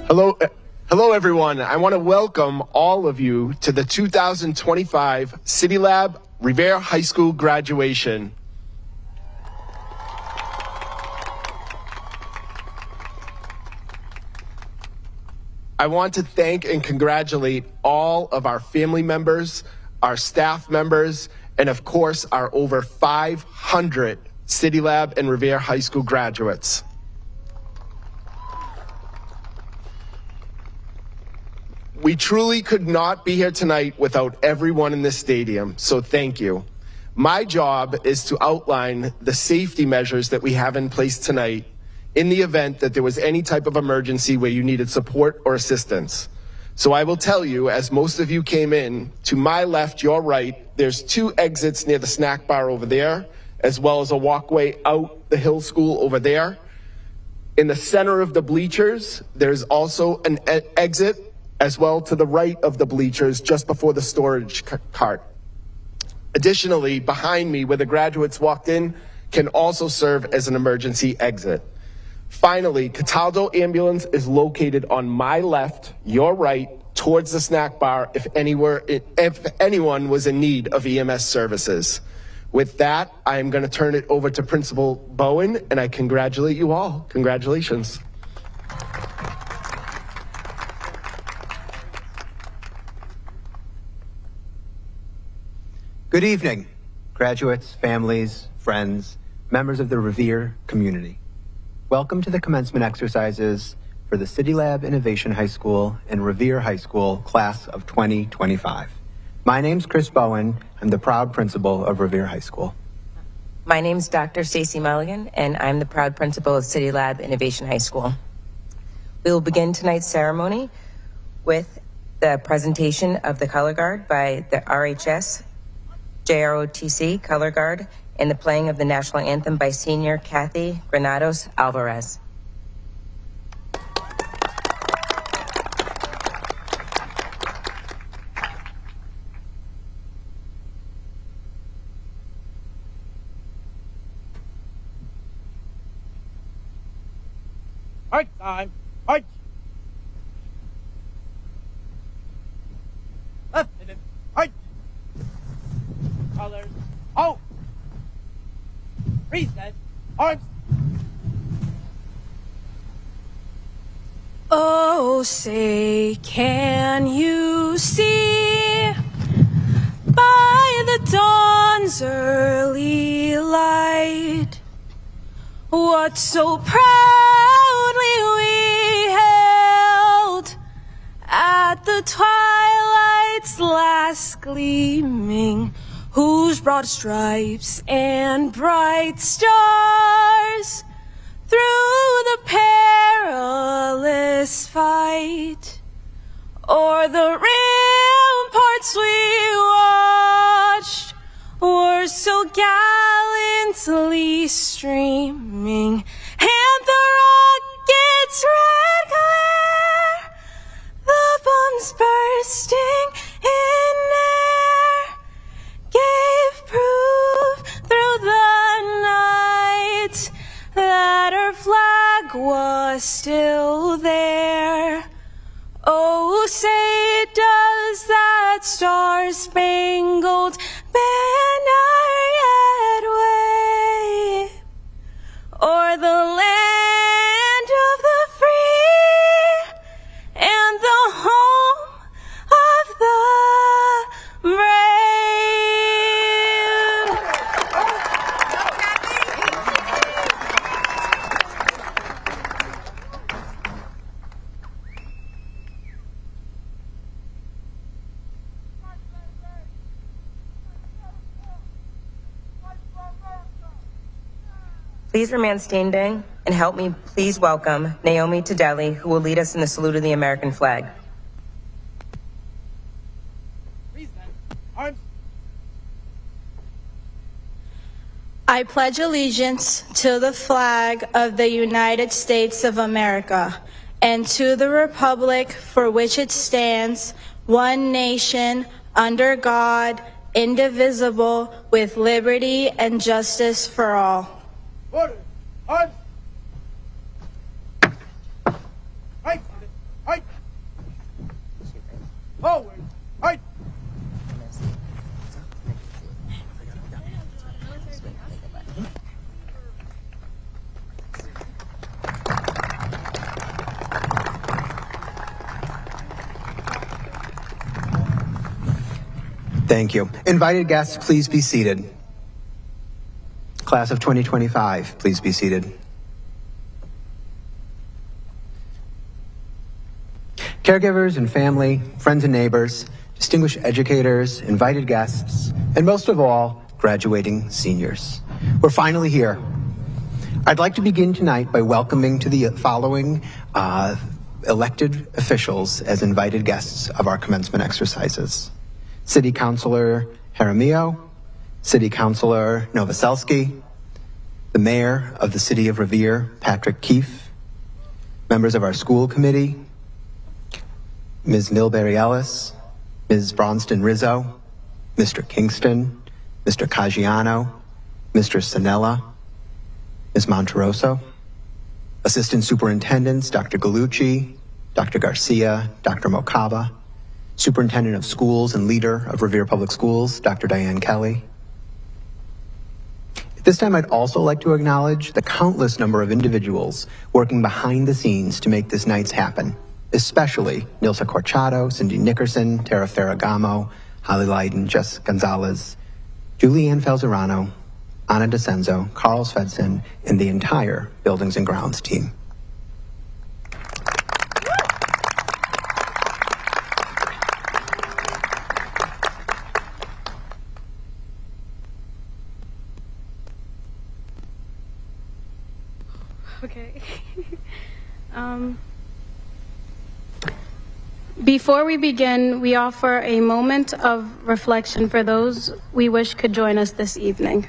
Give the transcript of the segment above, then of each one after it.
Hello everyone. I want to welcome all of you to the 2025 City Lab Revere High School graduation. I want to thank and congratulate all of our family members, our staff members, and of course our over 500 City Lab and Revere High School graduates. We truly could not be here tonight without everyone in this stadium, so thank you. My job is to outline the safety measures that we have in place tonight in the event that there was any type of emergency where you needed support or assistance. So I will tell you, as most of you came in, to my left, your right, there's 2 exits near the snack bar over there, as well as a walkway out the Hill School over there. In the center of the bleachers, there's also an exit as well to the right of the bleachers just before the storage cart. Additionally, behind me where the graduates walked in can also serve as an emergency exit. Finally, Cataldo Ambulance is located on my left, your right, towards the snack bar if anyone was in need of EMS services. With that, I am going to turn it over to Principal Bowen, and I congratulate you all. Congratulations. Good evening, graduates, families, friends, members of the Revere community. Welcome to the commencement exercises for the City Lab Innovation High School and Revere High School class of 2025. My name's Chris Bowen. I'm the proud principal of Revere High School. My name's Dr. Stacy Mulligan, and I'm the proud principal of City Lab Innovation High School. We will begin tonight's ceremony with the presentation of the color guard by the RHS JROTC color guard and the playing of the national anthem by senior Kathy Granados Alvarez. March time, march. Left minute, march. Colors, oh. Reset, arms. Oh, say, can you see by the dawn's early light what so proudly we held at the twilight's last gleaming, whose broad stripes and bright stars through the perilous fight o'er the ramparts we watched were so gallantly streaming, and the rocket's red glare, the bombs bursting in air, gave proof through the night that our flag was still there. Oh, say does that star-spangled banner yet wave o'er the land of the free and the home of the brave? Please remain standing and help me please welcome Naomi Tadeli, who will lead us in the salute of the American flag. Reset, arms. I pledge allegiance to the flag of the United States of America and to the republic for which it stands, one nation, under God, indivisible, with liberty and justice for all. Order, arms. Right, Forward. Right. Thank you. Invited guests, please be seated. Class of 2025, please be seated. Caregivers and family, friends and neighbors, distinguished educators, invited guests, and most of all, graduating seniors. We're finally here. I'd like to begin tonight by welcoming to the following elected officials as invited guests of our commencement exercises. City Councilor Jaramillo, City Councilor Novoselsky, the Mayor of the City of Revere, Patrick Keefe, members of our school committee, Ms. Milbury Ellis, Ms. Bronston Rizzo, Mr. Kingston, Mr. Caggiano, Mr. Sanella, Ms. Monteroso, Assistant Superintendents Dr. Galucci, Dr. Garcia, Dr. Mokaba, Superintendent of Schools and leader of Revere Public Schools, Dr. Diane Kelly. At this time, I'd also like to acknowledge the countless number of individuals working behind the scenes to make this night happen, especially Nilsa Corchado, Cindy Nickerson, Tara Ferragamo, Holly Leiden, Jess Gonzalez, Julianne Falzerano, Anna DeCenzo, Carl Svedson, and the entire Buildings and Grounds team. Okay. Before we begin, we offer a moment of reflection for those we wish could join us this evening,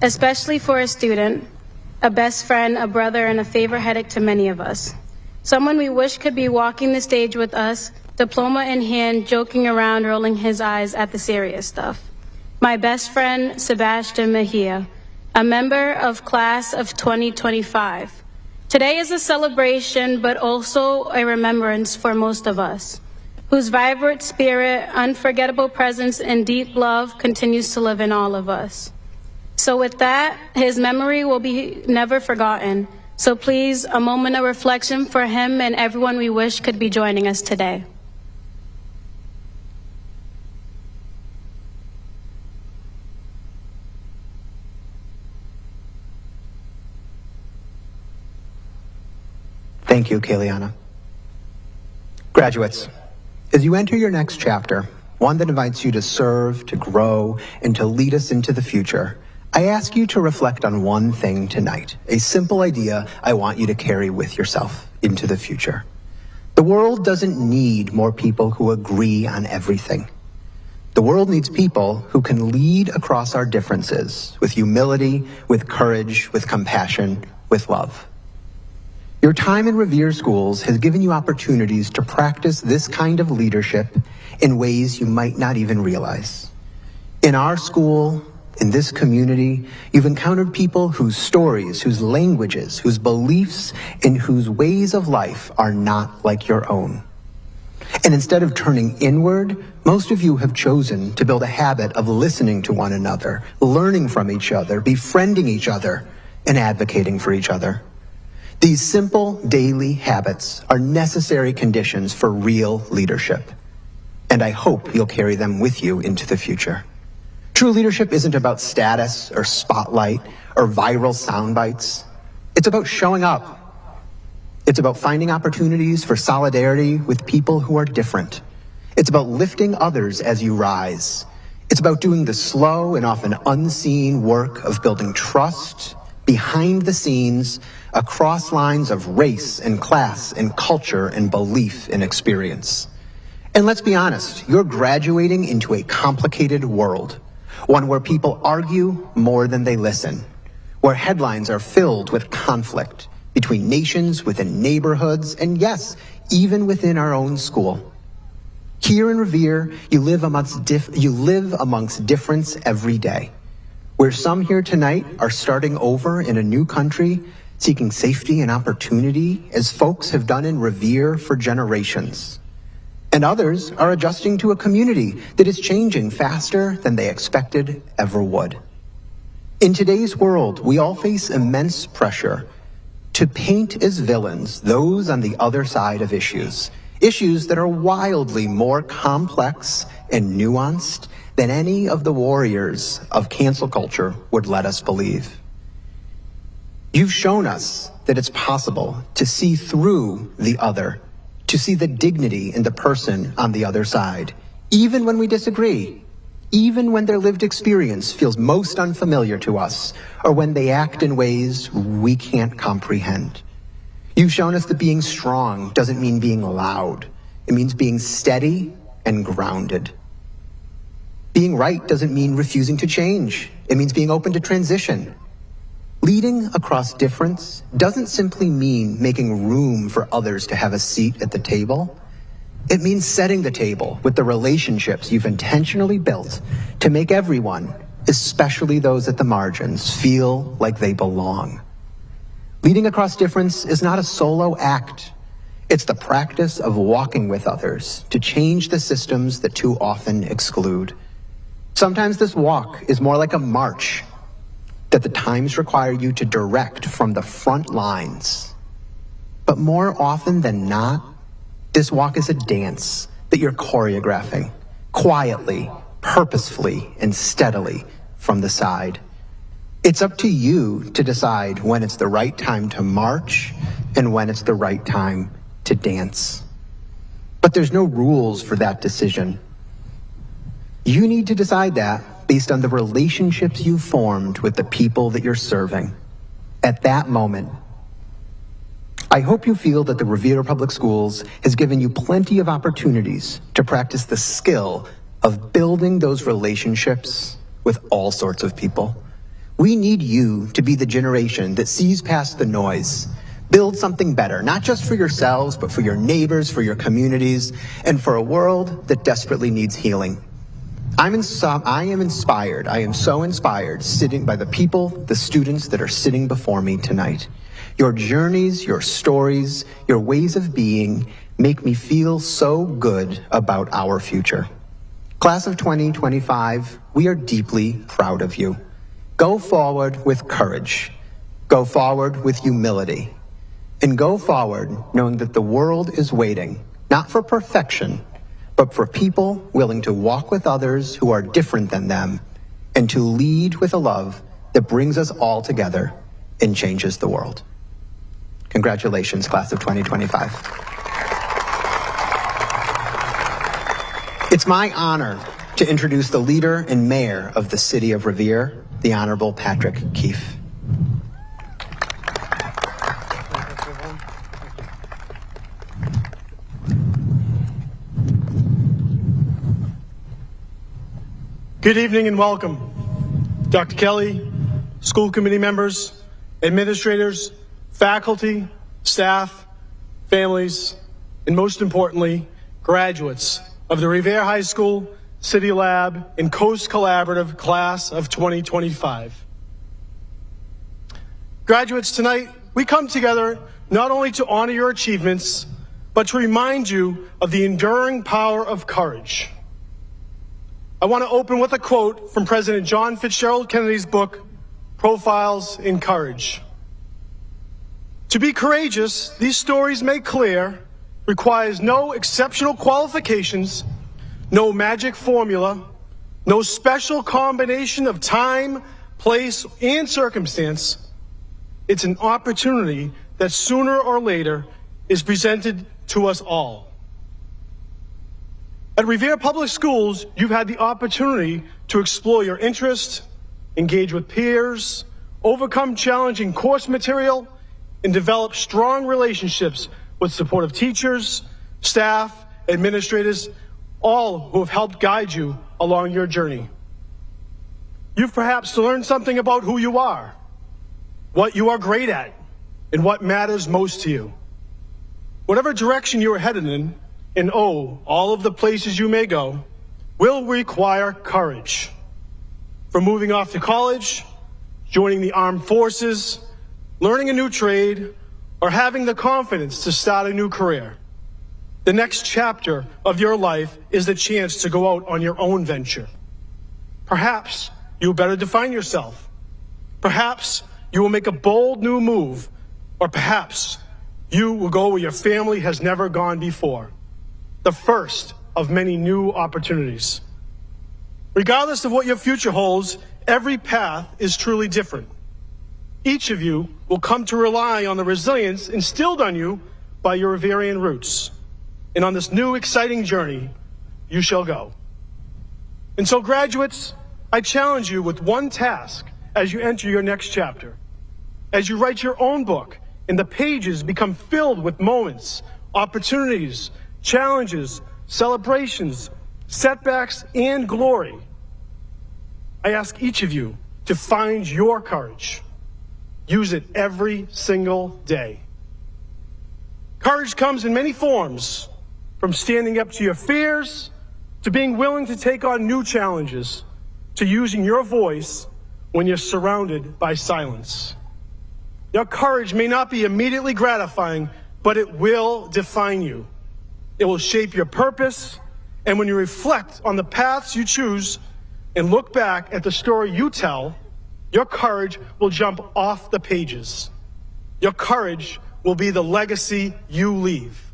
especially for a student, a best friend, a brother, and a favorite headache to many of us. Someone we wish could be walking the stage with us, diploma in hand, joking around, rolling his eyes at the serious stuff. My best friend, Sebastian Mejia, a member of class of 2025. Today is a celebration, but also a remembrance for most of us, whose vibrant spirit, unforgettable presence, and deep love continues to live in all of us. So with that, his memory will be never forgotten. So please, a moment of reflection for him and everyone we wish could be joining us today. Thank you, Kayliana. Graduates, as you enter your next chapter, one that invites you to serve, to grow, and to lead us into the future, I ask you to reflect on one thing tonight, a simple idea I want you to carry with yourself into the future. The world doesn't need more people who agree on everything. The world needs people who can lead across our differences with humility, with courage, with compassion, with love. Your time in Revere schools has given you opportunities to practice this kind of leadership in ways you might not even realize. In our school, in this community, you've encountered people whose stories, whose languages, whose beliefs, and whose ways of life are not like your own. And instead of turning inward, most of you have chosen to build a habit of listening to one another, learning from each other, befriending each other, and advocating for each other. These simple daily habits are necessary conditions for real leadership, and I hope you'll carry them with you into the future. True leadership isn't about status or spotlight or viral sound bites. It's about showing up. It's about finding opportunities for solidarity with people who are different. It's about lifting others as you rise. It's about doing the slow and often unseen work of building trust behind the scenes across lines of race and class and culture and belief and experience. And let's be honest, you're graduating into a complicated world, one where people argue more than they listen, where headlines are filled with conflict between nations, within neighborhoods, and yes, even within our own school. Here in Revere, you live amongst difference every day, where some here tonight are starting over in a new country, seeking safety and opportunity, as folks have done in Revere for generations. And others are adjusting to a community that is changing faster than they expected ever would. In today's world, we all face immense pressure to paint as villains those on the other side of issues that are wildly more complex and nuanced than any of the warriors of cancel culture would let us believe. You've shown us that it's possible to see through the other, to see the dignity in the person on the other side, even when we disagree, even when their lived experience feels most unfamiliar to us, or when they act in ways we can't comprehend. You've shown us that being strong doesn't mean being loud. It means being steady and grounded. Being right doesn't mean refusing to change. It means being open to transition. Leading across difference doesn't simply mean making room for others to have a seat at the table. It means setting the table with the relationships you've intentionally built to make everyone, especially those at the margins, feel like they belong. Leading across difference is not a solo act. It's the practice of walking with others to change the systems that too often exclude. Sometimes this walk is more like a march that the times require you to direct from the front lines. But more often than not, this walk is a dance that you're choreographing quietly, purposefully, and steadily from the side. It's up to you to decide when it's the right time to march and when it's the right time to dance. But there's no rules for that decision. You need to decide that based on the relationships you've formed with the people that you're serving at that moment. I hope you feel that the Revere Public Schools has given you plenty of opportunities to practice the skill of building those relationships with all sorts of people. We need you to be the generation that sees past the noise, build something better, not just for yourselves, but for your neighbors, for your communities, and for a world that desperately needs healing. I am so inspired sitting by the people, the students that are sitting before me tonight. Your journeys, your stories, your ways of being make me feel so good about our future. Class of 2025, we are deeply proud of you. Go forward with courage. Go forward with humility. And go forward knowing that the world is waiting, not for perfection, but for people willing to walk with others who are different than them and to lead with a love that brings us all together and changes the world. Congratulations, class of 2025. It's my honor to introduce the leader and mayor of the city of Revere, the Honorable Patrick Keefe. Good evening and welcome, Dr. Kelly, school committee members, administrators, faculty, staff, families, and most importantly, graduates of the Revere High School, City Lab, and Coast Collaborative Class of 2025. Graduates, tonight we come together not only to honor your achievements, but to remind you of the enduring power of courage. I want to open with a quote from President John Fitzgerald Kennedy's book, Profiles in Courage. To be courageous, these stories make clear, requires no exceptional qualifications, no magic formula, no special combination of time, place, and circumstance. It's an opportunity that sooner or later is presented to us all. At Revere Public Schools, you've had the opportunity to explore your interests, engage with peers, overcome challenging course material, and develop strong relationships with supportive teachers, staff, administrators, all who have helped guide you along your journey. You've perhaps learned something about who you are, what you are great at, and what matters most to you. Whatever direction you are headed in, and all of the places you may go, will require courage. From moving off to college, joining the armed forces, learning a new trade, or having the confidence to start a new career. The next chapter of your life is the chance to go out on your own venture. Perhaps you better define yourself. Perhaps you will make a bold new move, or perhaps you will go where your family has never gone before. The first of many new opportunities. Regardless of what your future holds, every path is truly different. Each of you will come to rely on the resilience instilled on you by your Reverean roots. And on this new exciting journey, you shall go. And so, graduates, I challenge you with one task as you enter your next chapter. As you write your own book, and the pages become filled with moments, opportunities, challenges, celebrations, setbacks, and glory, I ask each of you to find your courage. Use it every single day. Courage comes in many forms, from standing up to your fears, to being willing to take on new challenges, to using your voice when you're surrounded by silence. Your courage may not be immediately gratifying, but it will define you. It will shape your purpose, and when you reflect on the paths you choose and look back at the story you tell, your courage will jump off the pages. Your courage will be the legacy you leave.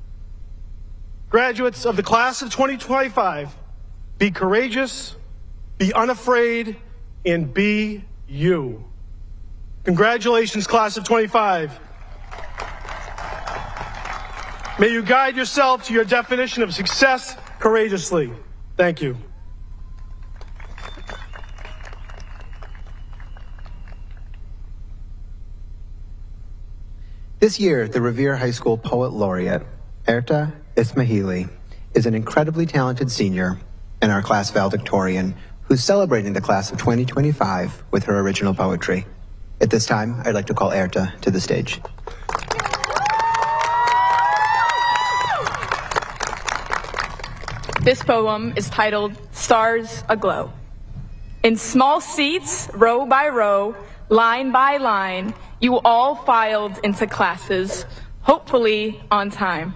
Graduates of the class of 2025, be courageous, be unafraid, and be you. Congratulations, class of 25. May you guide yourself to your definition of success courageously. Thank you. This year, the Revere High School Poet Laureate, Erta Ismahili, is an incredibly talented senior in our class valedictorian who's celebrating the class of 2025 with her original poetry. At this time, I'd like to call Erta to the stage. This poem is titled Stars Aglow. In small seats, row by row, line by line, you all filed into classes, hopefully on time.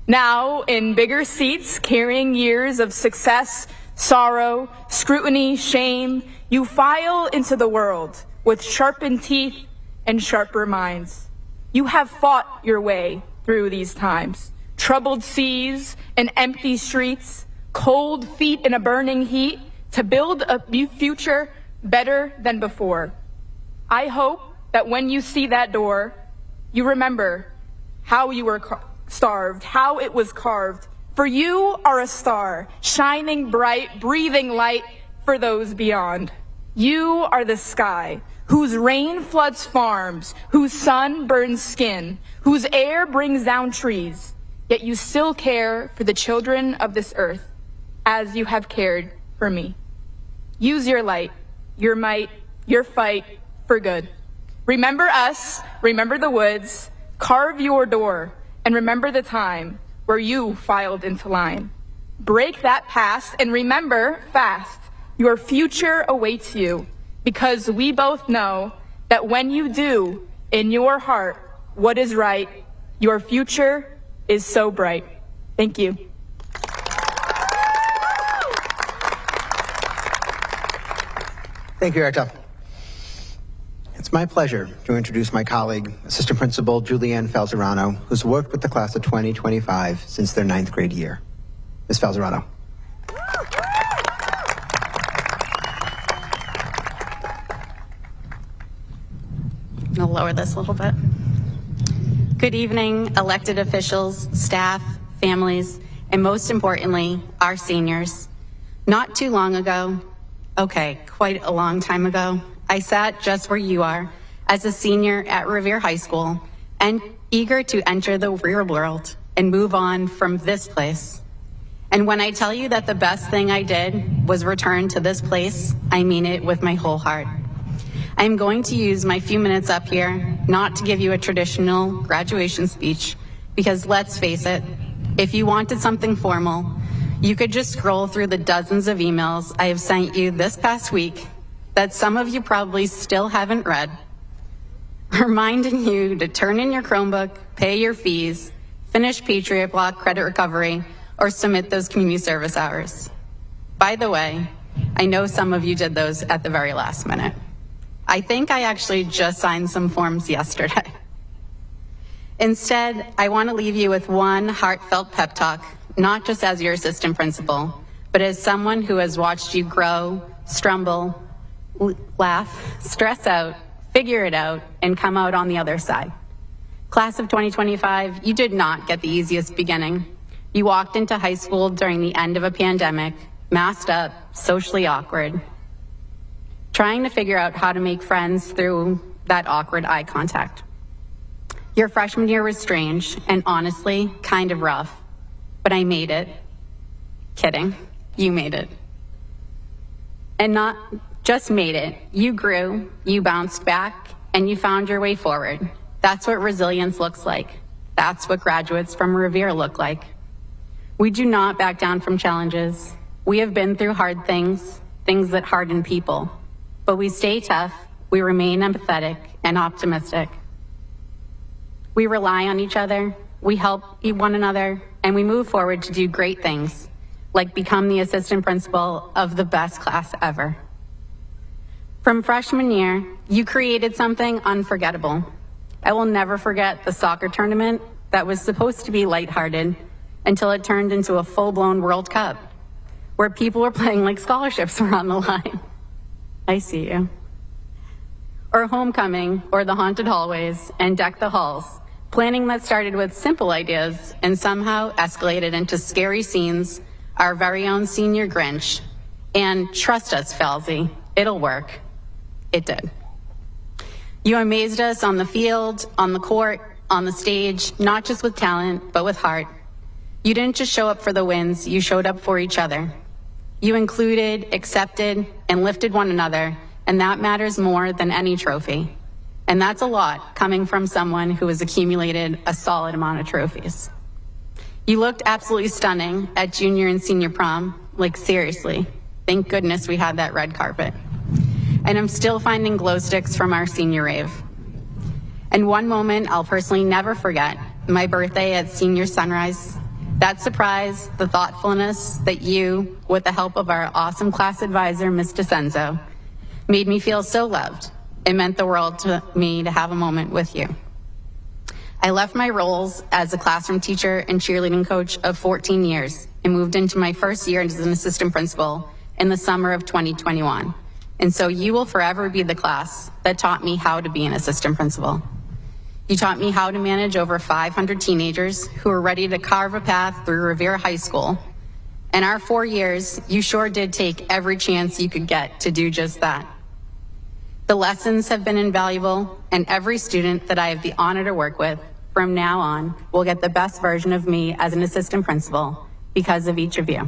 Now, in bigger seats, carrying years of success, sorrow, scrutiny, shame, you file into the world with sharpened teeth and sharper minds. You have fought your way through these times. Troubled seas and empty streets, cold feet in a burning heat, to build a future better than before. I hope that when you see that door, you remember how you were starved, how it was carved. For you are a star, shining bright, breathing light for those beyond. You are the sky, whose rain floods farms, whose sun burns skin, whose air brings down trees. Yet you still care for the children of this earth, as you have cared for me. Use your light, your might, your fight for good. Remember us, remember the woods, carve your door, and remember the time where you filed into line. Break that past and remember fast, your future awaits you, because we both know that when you do, in your heart, what is right, your future is so bright. Thank you. Thank you, Erta. It's my pleasure to introduce my colleague, Assistant Principal Julianne Falzerano, who's worked with the class of 2025 since their 9th grade year. Ms. Falzerano. I'll lower this a little bit. Good evening, elected officials, staff, families, and most importantly, our seniors. Not too long ago, quite a long time ago, I sat just where you are as a senior at Revere High School and eager to enter the real world and move on from this place. And when I tell you that the best thing I did was return to this place, I mean it with my whole heart. I'm going to use my few minutes up here not to give you a traditional graduation speech, because let's face it, if you wanted something formal, you could just scroll through the dozens of emails I have sent you this past week that some of you probably still haven't read, reminding you to turn in your Chromebook, pay your fees, finish Patriot Block credit recovery, or submit those community service hours. By the way, I know some of you did those at the very last minute. I think I actually just signed some forms yesterday. Instead, I want to leave you with one heartfelt pep talk, not just as your assistant principal, but as someone who has watched you grow, stumble, laugh, stress out, figure it out, and come out on the other side. Class of 2025, you did not get the easiest beginning. You walked into high school during the end of a pandemic, masked up, socially awkward, trying to figure out how to make friends through that awkward eye contact. Your freshman year was strange and honestly kind of rough, but I made it. Kidding, you made it. And not just made it, you grew, you bounced back, and you found your way forward. That's what resilience looks like. That's what graduates from Revere look like. We do not back down from challenges. We have been through hard things, things that harden people, but we stay tough, we remain empathetic and optimistic. We rely on each other, we help one another, and we move forward to do great things, like become the assistant principal of the best class ever. From freshman year, you created something unforgettable. I will never forget the soccer tournament that was supposed to be lighthearted until it turned into a full-blown World Cup, where people were playing like scholarships were on the line. I see you. Or homecoming, or the haunted hallways, and deck the halls. Planning that started with simple ideas and somehow escalated into scary scenes, our very own senior Grinch. And trust us, Falsey, it'll work. It did. You amazed us on the field, on the court, on the stage, not just with talent, but with heart. You didn't just show up for the wins, you showed up for each other. You included, accepted, and lifted one another, and that matters more than any trophy. And that's a lot coming from someone who has accumulated a solid amount of trophies. You looked absolutely stunning at junior and senior prom, like seriously. Thank goodness we had that red carpet. And I'm still finding glow sticks from our senior rave. And one moment I'll personally never forget, my birthday at senior sunrise. That surprise, the thoughtfulness that you, with the help of our awesome class advisor, Ms. DeCenzo, made me feel so loved. It meant the world to me to have a moment with you. I left my roles as a classroom teacher and cheerleading coach of 14 years and moved into my first year as an assistant principal in the summer of 2021. And so you will forever be the class that taught me how to be an assistant principal. You taught me how to manage over 500 teenagers who are ready to carve a path through Revere High School. In our 4 years, you sure did take every chance you could get to do just that. The lessons have been invaluable, and every student that I have the honor to work with from now on will get the best version of me as an assistant principal because of each of you.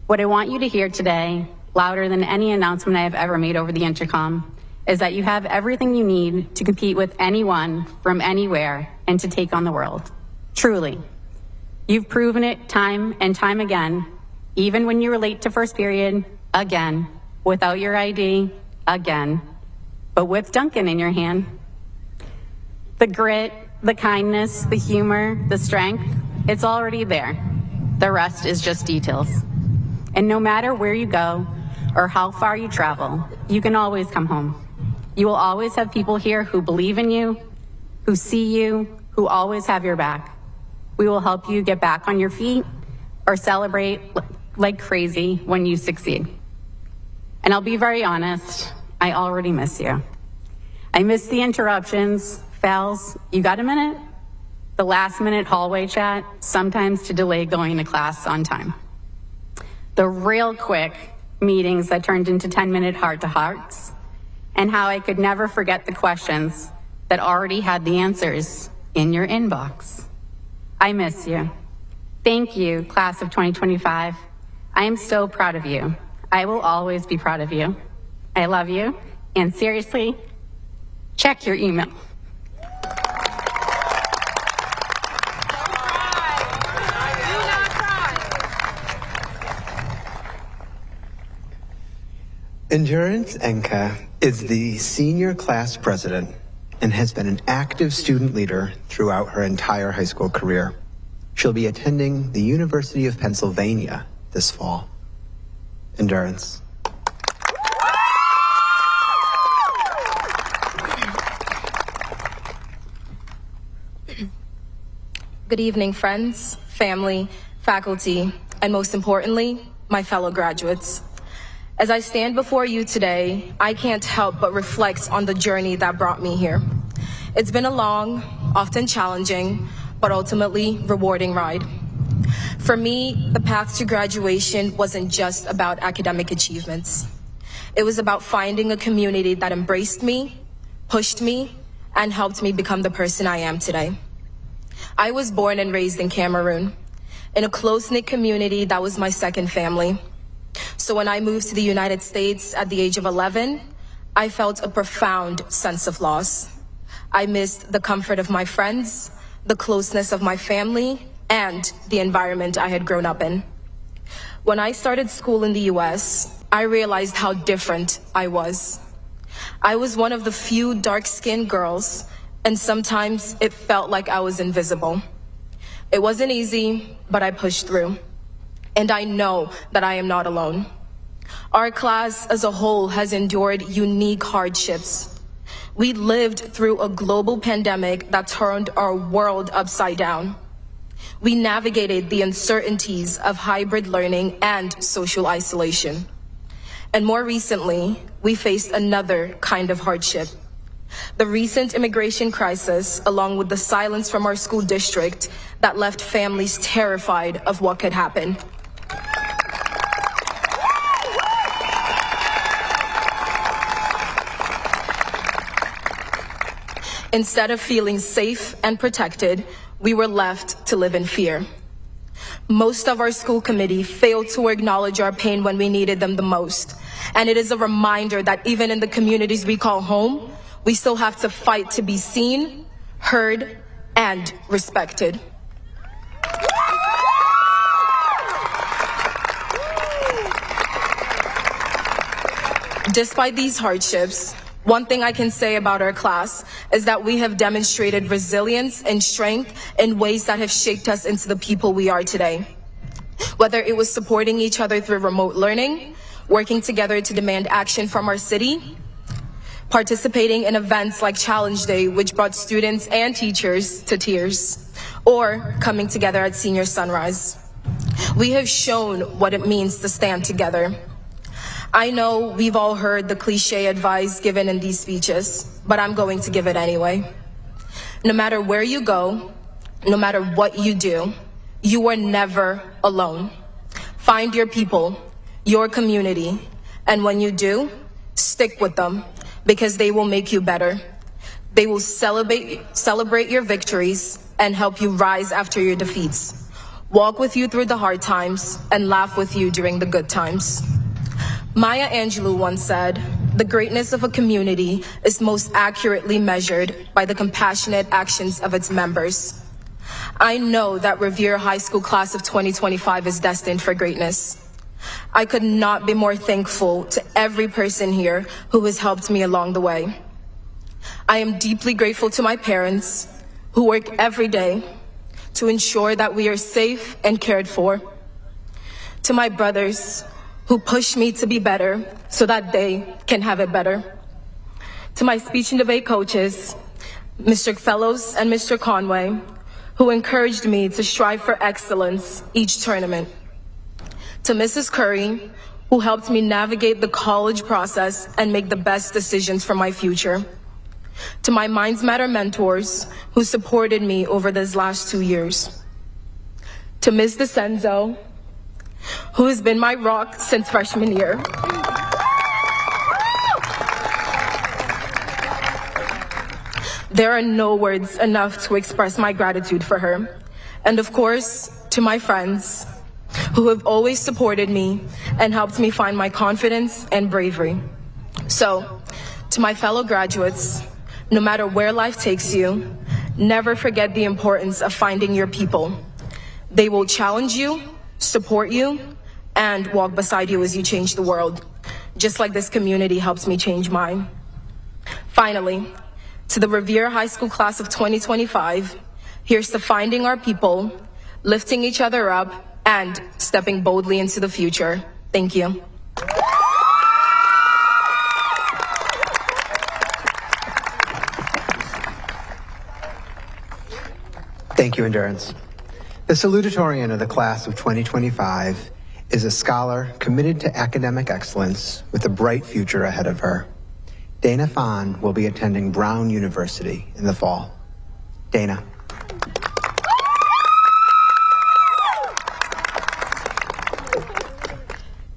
What I want you to hear today, louder than any announcement I have ever made over the intercom, is that you have everything you need to compete with anyone from anywhere and to take on the world. Truly. You've proven it time and time again, even when you were late to first period, again, without your ID, again, but with Duncan in your hand. The grit, the kindness, the humor, the strength, it's already there. The rest is just details. And no matter where you go or how far you travel, you can always come home. You will always have people here who believe in you, who see you, who always have your back. We will help you get back on your feet or celebrate like crazy when you succeed. And I'll be very honest, I already miss you. I miss the interruptions. Fals, you got a minute? The last minute hallway chat, sometimes to delay going to class on time. The real quick meetings that turned into 10-minute heart-to-hearts, and how I could never forget the questions that already had the answers in your inbox. I miss you. Thank you, class of 2025. I am so proud of you. I will always be proud of you. I love you, and seriously, check your email. Endurance Enka is the senior class president. and has been an active student leader throughout her entire high school career. She'll be attending the University of Pennsylvania this fall. Endurance. Good evening, friends, family, faculty, and most importantly, my fellow graduates. As I stand before you today, I can't help but reflect on the journey that brought me here. It's been a long, often challenging, but ultimately rewarding ride. For me, the path to graduation wasn't just about academic achievements. It was about finding a community that embraced me, pushed me, and helped me become the person I am today. I was born and raised in Cameroon, in a close-knit community that was my second family. So when I moved to the United States at the age of 11, I felt a profound sense of loss. I missed the comfort of my friends, the closeness of my family, and the environment I had grown up in. When I started school in the US, I realized how different I was. I was one of the few dark-skinned girls, and sometimes it felt like I was invisible. It wasn't easy, but I pushed through. And I know that I am not alone. Our class as a whole has endured unique hardships. We lived through a global pandemic that turned our world upside down. We navigated the uncertainties of hybrid learning and social isolation. And more recently, we faced another kind of hardship. The recent immigration crisis, along with the silence from our school district that left families terrified of what could happen. Instead of feeling safe and protected, we were left to live in fear. Most of our school committee failed to acknowledge our pain when we needed them the most. And it is a reminder that even in the communities we call home, we still have to fight to be seen, heard, and respected. Despite these hardships, one thing I can say about our class is that we have demonstrated resilience and strength in ways that have shaped us into the people we are today. Whether it was supporting each other through remote learning, working together to demand action from our city, participating in events like Challenge Day, which brought students and teachers to tears, or coming together at Senior Sunrise. We have shown what it means to stand together. I know we've all heard the cliche advice given in these speeches, but I'm going to give it anyway. No matter where you go, no matter what you do, you are never alone. Find your people, your community, and when you do, stick with them, because they will make you better. They will celebrate your victories and help you rise after your defeats, walk with you through the hard times, and laugh with you during the good times. Maya Angelou once said, "The greatness of a community is most accurately measured by the compassionate actions of its members." I know that Revere High School class of 2025 is destined for greatness. I could not be more thankful to every person here who has helped me along the way. I am deeply grateful to my parents, who work every day to ensure that we are safe and cared for. To my brothers, who push me to be better so that they can have it better. To my speech and debate coaches, Mr. Fellows and Mr. Conway, who encouraged me to strive for excellence each tournament. To Mrs. Curry, who helped me navigate the college process and make the best decisions for my future. To my Minds Matter mentors, who supported me over these last 2 years. To Ms. DeCenzo, who has been my rock since freshman year. There are no words enough to express my gratitude for her. And of course, to my friends, who have always supported me and helped me find my confidence and bravery. So, to my fellow graduates, no matter where life takes you, never forget the importance of finding your people. They will challenge you, support you, and walk beside you as you change the world, just like this community helps me change mine. Finally, To the Revere High School class of 2025, here's to finding our people, lifting each other up, and stepping boldly into the future. Thank you. Thank you, Endurance. The salutatorian of the class of 2025 is a scholar committed to academic excellence with a bright future ahead of her. Dana Fahn will be attending Brown University in the fall. Dana.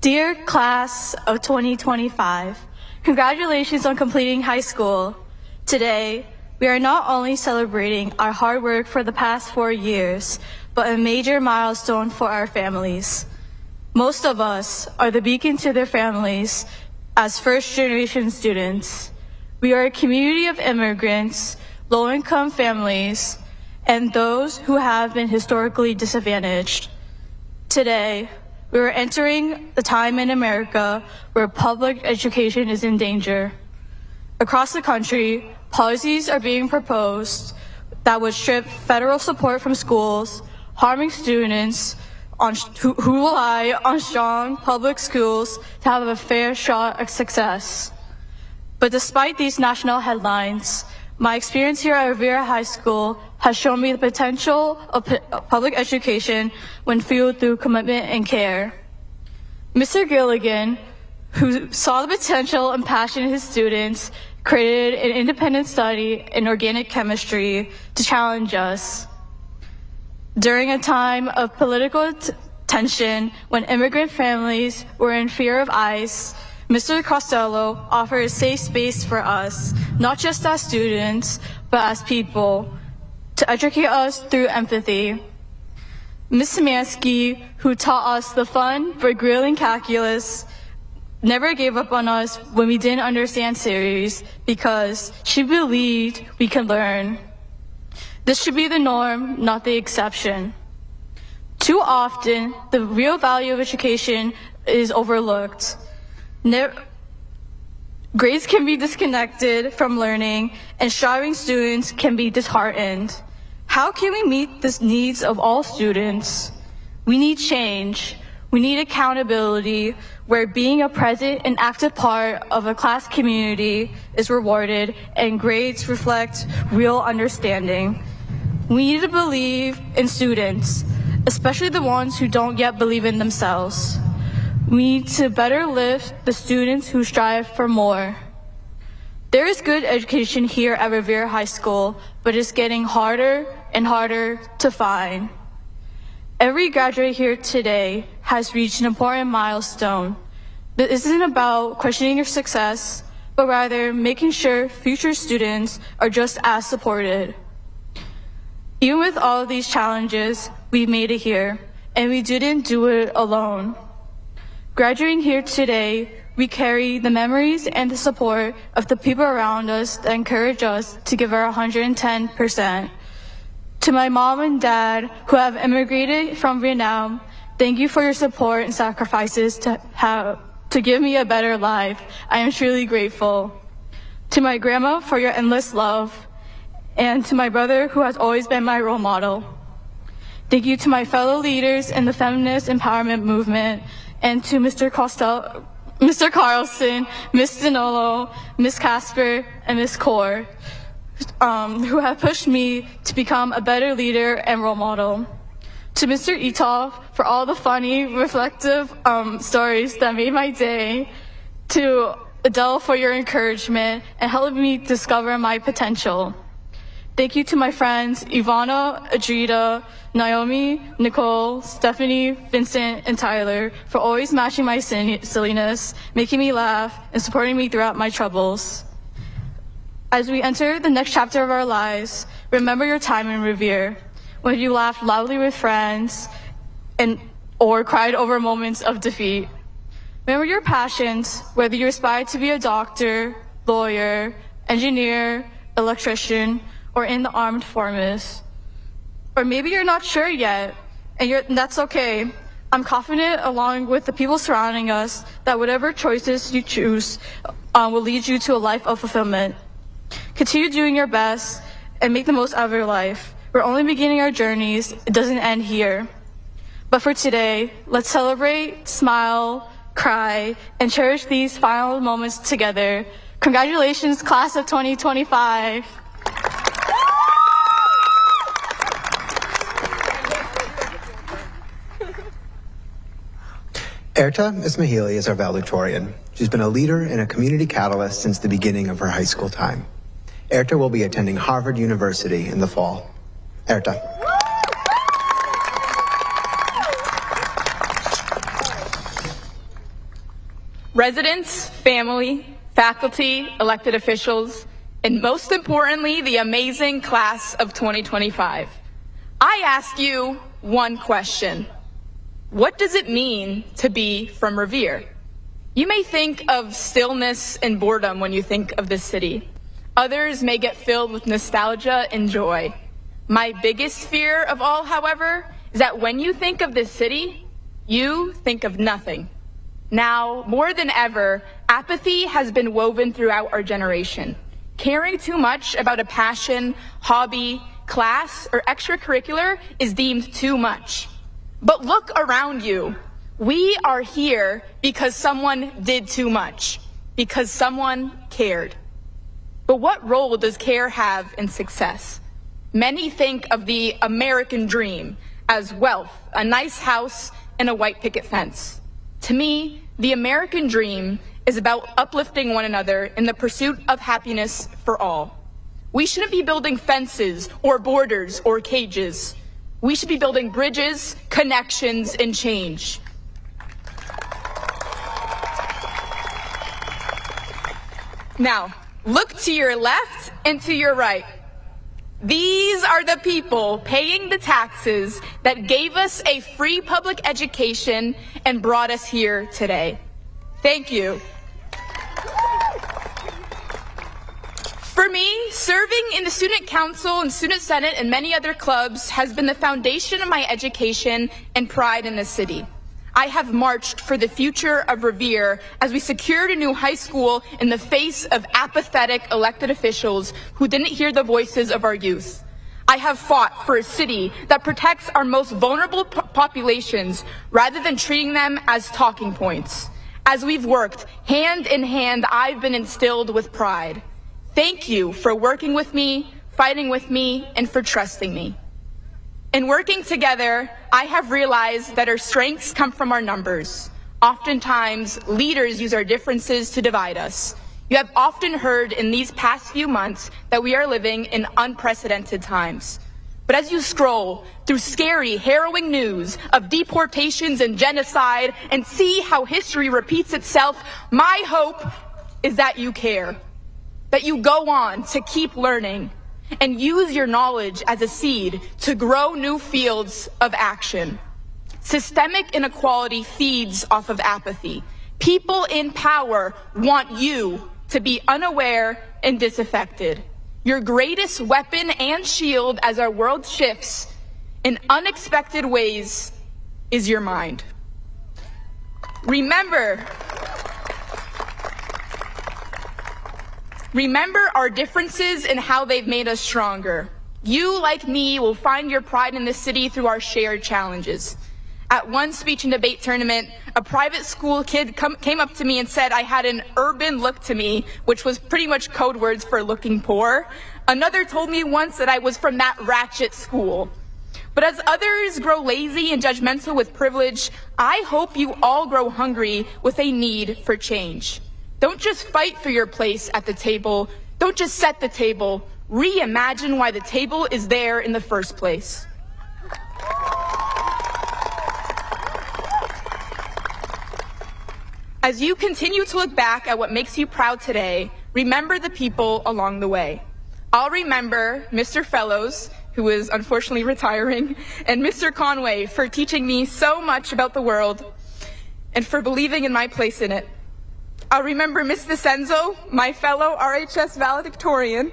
Dear class of 2025, congratulations on completing high school. Today, we are not only celebrating our hard work for the past 4 years, but a major milestone for our families. Most of us are the beacon to their families as first-generation students. We are a community of immigrants, low-income families, and those who have been historically disadvantaged. Today, we are entering a time in America where public education is in danger. Across the country, policies are being proposed that would strip federal support from schools, harming students who rely on strong public schools to have a fair shot at success. But despite these national headlines, my experience here at Revere High School has shown me the potential of public education when fueled through commitment and care. Mr. Gilligan, who saw the potential and passion in his students, created an independent study in organic chemistry to challenge us. During a time of political tension, when immigrant families were in fear of ICE, Mr. Costello offered a safe space for us, not just as students, but as people, to educate us through empathy. Ms. Szymanski, who taught us the fun for grilling calculus, never gave up on us when we didn't understand series because she believed we could learn. This should be the norm, not the exception. Too often, the real value of education is overlooked. Grades can be disconnected from learning, and striving students can be disheartened. How can we meet the needs of all students? We need change. We need accountability, where being a present and active part of a class community is rewarded and grades reflect real understanding. We need to believe in students, especially the ones who don't yet believe in themselves. We need to better lift the students who strive for more. There is good education here at Revere High School, but it's getting harder and harder to find. Every graduate here today has reached an important milestone. This isn't about questioning your success, but rather making sure future students are just as supported. Even with all of these challenges, we've made it here, and we didn't do it alone. Graduating here today, we carry the memories and the support of the people around us that encourage us to give our 110%. To my mom and dad who have immigrated from Vietnam, thank you for your support and sacrifices to give me a better life. I am truly grateful. To my grandma for your endless love, and to my brother who has always been my role model. Thank you to my fellow leaders in the feminist empowerment movement, and to Mr. Carlson, Ms. Danilo, Ms. Casper, and Ms. Kaur, who have pushed me to become a better leader and role model. To Mr. Etov for all the funny, reflective stories that made my day. To Adele for your encouragement and helping me discover my potential. Thank you to my friends Ivana, Adrita, Naomi, Nicole, Stephanie, Vincent, and Tyler for always matching my silliness, making me laugh, and supporting me throughout my troubles. As we enter the next chapter of our lives, remember your time in Revere, when you laughed loudly with friends or cried over moments of defeat. Remember your passions, whether you aspire to be a doctor, lawyer, engineer, electrician, or in the armed forces. Or maybe you're not sure yet, and that's okay. I'm confident, along with the people surrounding us, that whatever choices you choose will lead you to a life of fulfillment. Continue doing your best and make the most out of your life. We're only beginning our journeys. It doesn't end here. But for today, let's celebrate, smile, cry, and cherish these final moments together. Congratulations, class of 2025. Erta Ismahili is our valedictorian. She's been a leader and a community catalyst since the beginning of her high school time. Erta will be attending Harvard University in the fall. Erta. Residents, family, faculty, elected officials, and most importantly, the amazing class of 2025. I ask you one question. What does it mean to be from Revere? You may think of stillness and boredom when you think of this city. Others may get filled with nostalgia and joy. My biggest fear of all, however, is that when you think of this city, you think of nothing. Now, more than ever, apathy has been woven throughout our generation. Caring too much about a passion, hobby, class, or extracurricular is deemed too much. But look around you. We are here because someone did too much, because someone cared. But what role does care have in success? Many think of the American dream as wealth, a nice house, and a white picket fence. To me, the American dream is about uplifting one another in the pursuit of happiness for all. We shouldn't be building fences or borders or cages. We should be building bridges, connections, and change. Now, look to your left and to your right. These are the people paying the taxes that gave us a free public education and brought us here today. Thank you. For me, serving in the Student Council and Student Senate and many other clubs has been the foundation of my education and pride in the city. I have marched for the future of Revere as we secured a new high school in the face of apathetic elected officials who didn't hear the voices of our youth. I have fought for a city that protects our most vulnerable populations rather than treating them as talking points. As we've worked hand in hand, I've been instilled with pride. Thank you for working with me, fighting with me, and for trusting me. In working together, I have realized that our strengths come from our numbers. Oftentimes, leaders use our differences to divide us. You have often heard in these past few months that we are living in unprecedented times. But as you scroll through scary, harrowing news of deportations and genocide and see how history repeats itself, my hope is that you care. That you go on to keep learning and use your knowledge as a seed to grow new fields of action. Systemic inequality feeds off of apathy. People in power want you to be unaware and disaffected. Your greatest weapon and shield as our world shifts in unexpected ways is your mind. Remember our differences and how they've made us stronger. You, like me, will find your pride in this city through our shared challenges. At one speech and debate tournament, a private school kid came up to me and said I had an urban look to me, which was pretty much code words for looking poor. Another told me once that I was from that ratchet school. But as others grow lazy and judgmental with privilege, I hope you all grow hungry with a need for change. Don't just fight for your place at the table. Don't just set the table. Reimagine why the table is there in the first place. As you continue to look back at what makes you proud today, remember the people along the way. I'll remember Mr. Fellows, who is unfortunately retiring, and Mr. Conway for teaching me so much about the world and for believing in my place in it. I'll remember Ms. DeCenzo, my fellow RHS valedictorian,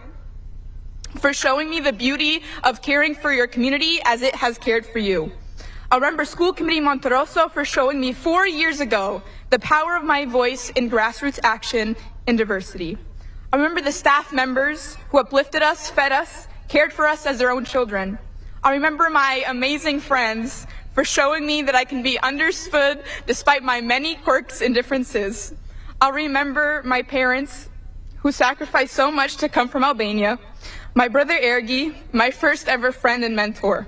for showing me the beauty of caring for your community as it has cared for you. I'll remember School Committee Monterosso for showing me 4 years ago the power of my voice in grassroots action and diversity. I remember the staff members who uplifted us, fed us, cared for us as their own children. I remember my amazing friends for showing me that I can be understood despite my many quirks and differences. I'll remember my parents who sacrificed so much to come from Albania, my brother Ergi, my first ever friend and mentor,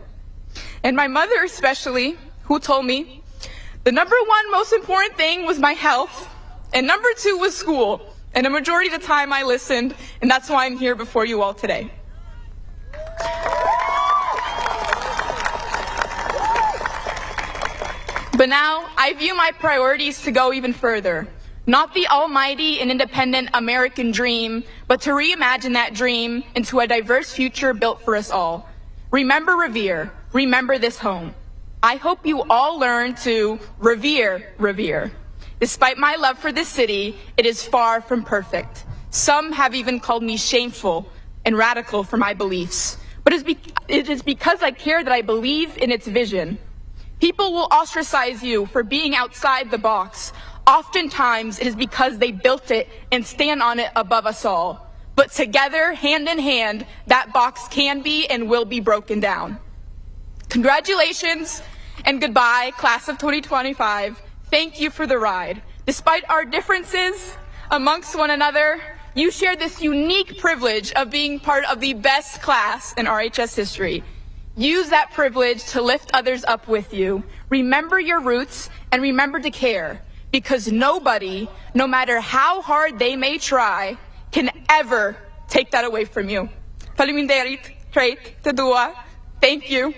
and my mother especially, who told me the number one most important thing was my health, and number two was school. And a majority of the time I listened, and that's why I'm here before you all today. But now I view my priorities to go even further. Not the almighty and independent American dream, but to reimagine that dream into a diverse future built for us all. Remember Revere. Remember this home. I hope you all learn to revere Revere. Despite my love for this city, it is far from perfect. Some have even called me shameful and radical for my beliefs. But it is because I care that I believe in its vision. People will ostracize you for being outside the box. Oftentimes, it is because they built it and stand on it above us all. But together, hand in hand, that box can be and will be broken down. Congratulations and goodbye, class of 2025. Thank you for the ride. Despite our differences amongst one another, you share this unique privilege of being part of the best class in RHS history. Use that privilege to lift others up with you. Remember your roots and remember to care, because nobody, no matter how hard they may try, can ever take that away from you. Thank you.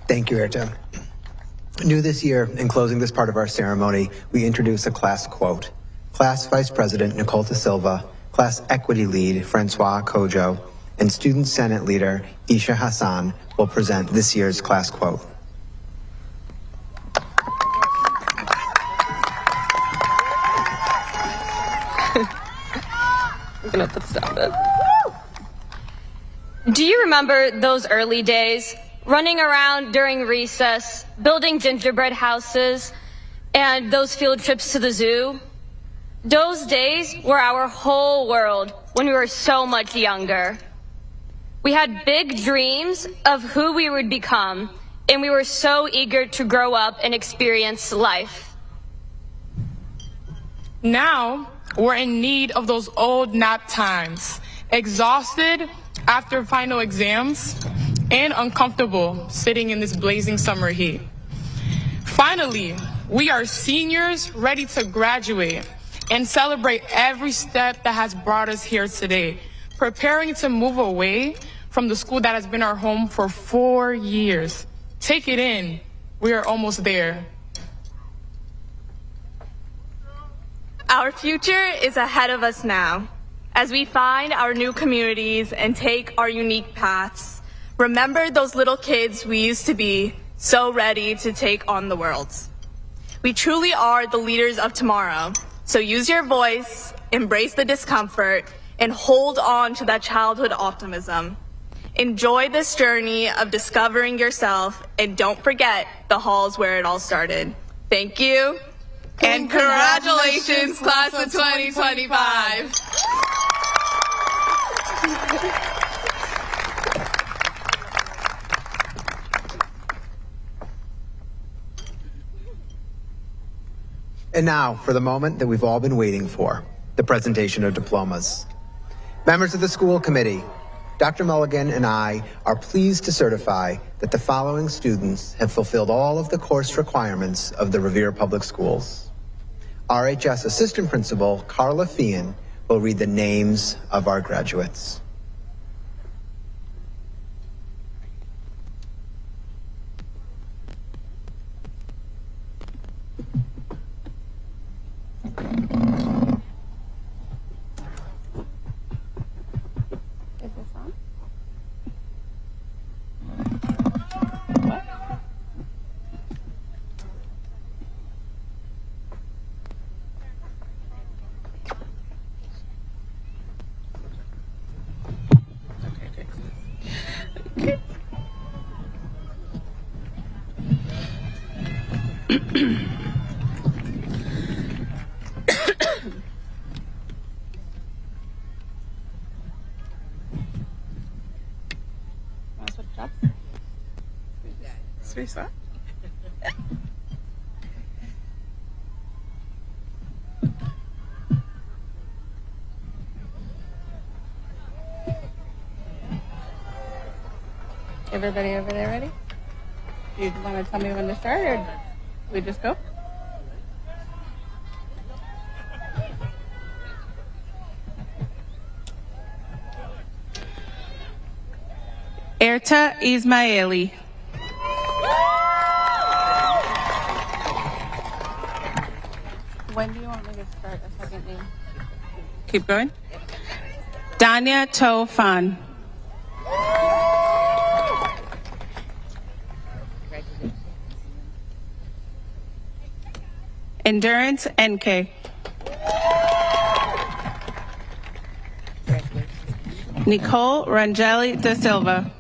Thank you, Erta. New this year, in closing this part of our ceremony, we introduce a class quote. Class Vice President Nicole Da Silva, Class Equity Lead Francois Kojo, and Student Senate Leader Isha Hassan will present this year's class quote. I'm gonna have to stop it. Do you remember those early days? Running around during recess, building gingerbread houses, and those field trips to the zoo? Those days were our whole world when we were so much younger. We had big dreams of who we would become, and we were so eager to grow up and experience life. Now, we're in need of those old nap times, exhausted after final exams, and uncomfortable sitting in this blazing summer heat. Finally, we are seniors ready to graduate and celebrate every step that has brought us here today, preparing to move away from the school that has been our home for 4 years. Take it in, we are almost there. Our future is ahead of us now. As we find our new communities and take our unique paths, remember those little kids we used to be, so ready to take on the world. We truly are the leaders of tomorrow, so use your voice, embrace the discomfort, and hold on to that childhood optimism. Enjoy this journey of discovering yourself, and don't forget the halls where it all started. Thank you, and congratulations, class of 2025. And now, for the moment that we've all been waiting for, the presentation of diplomas. Members of the school committee, Dr. Mulligan and I are pleased to certify that the following students have fulfilled all of the course requirements of the Revere Public Schools. RHS Assistant Principal Carla Fian will read the names of our graduates. Everybody over there ready? Do you want to tell me when to start, or we just go? Erta Ismaili. When do you want me to start a second name? Keep going. Danya Tofan. Endurance NK. Nicole Rangeli da Silva.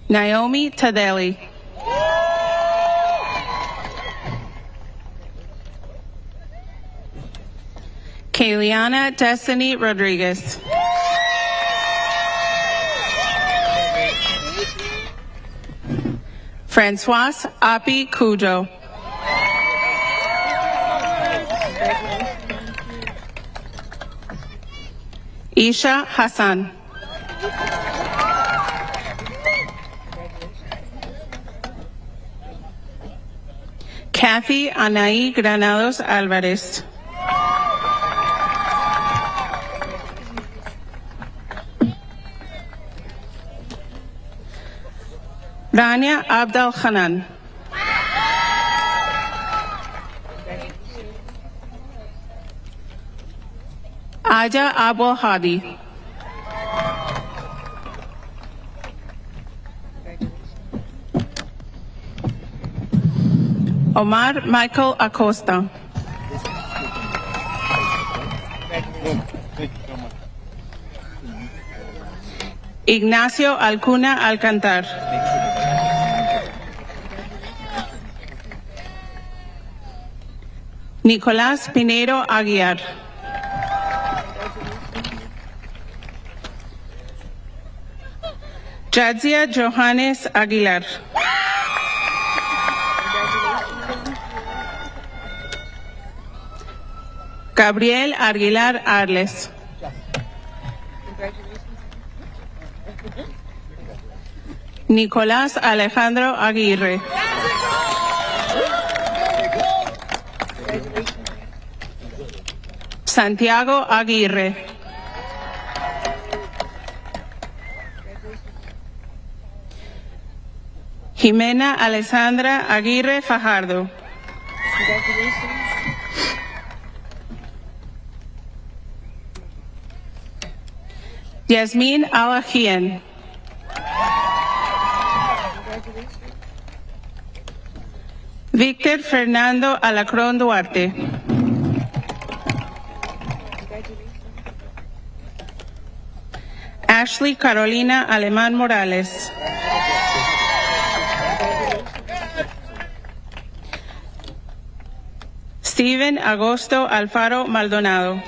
Naomi Tadeli. Kayliana Destiny Rodriguez. Francoise Api Cujo. Isha Hassan. Kathy Anaí Granados Alvarez. Rania Abdel Hanan. Aja Abul Hadi. Omar Michael Acosta. Ignacio Alcuna Alcantar. Nicolás Pinero Aguiar. Jadzia Johannes Aguilar. Gabriel Aguilar Arles. Nicolás Alejandro Aguirre. Santiago Aguirre. Jimena Alessandra Aguirre Fajardo. Yasmin Alajian. Víctor Fernando Alacrón Duarte. Ashley Carolina Alemán Morales. Steven Agosto Alfaro Maldonado.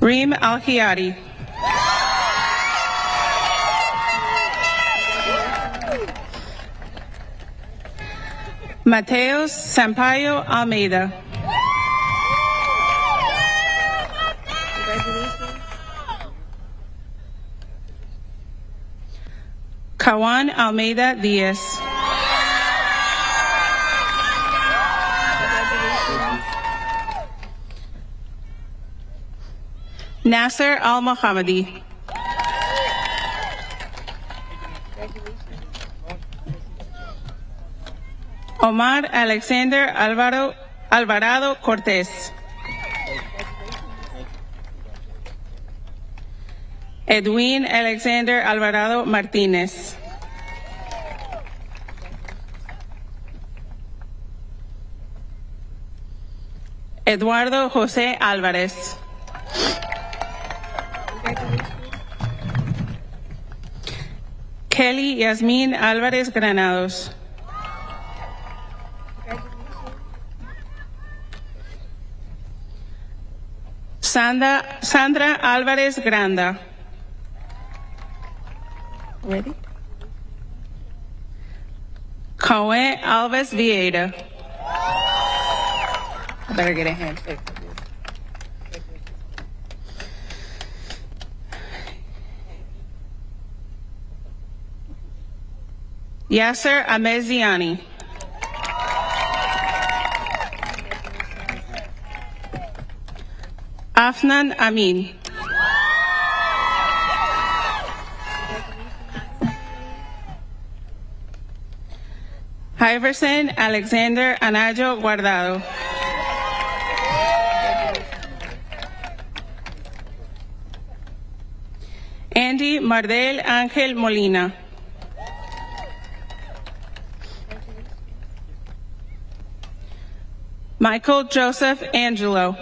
Reem Alhiari. Mateos Sampaio Almeida. Kawan Almeida Diaz. Nasser Al-Mohammadi. Omar Alexander Alvarado Cortés. Edwin Alexander Alvarado Martínez. Eduardo José Álvarez. Kelly Yasmin Álvarez Granados. Sandra Álvarez Granda. Ready? Coe Alves Vieira. I better get a handshake. Yasser Ameziani. Afnan Amin. Iverson Alexander Anayo Guardado. Andy Mardel Ángel Molina. Michael Joseph Angelo.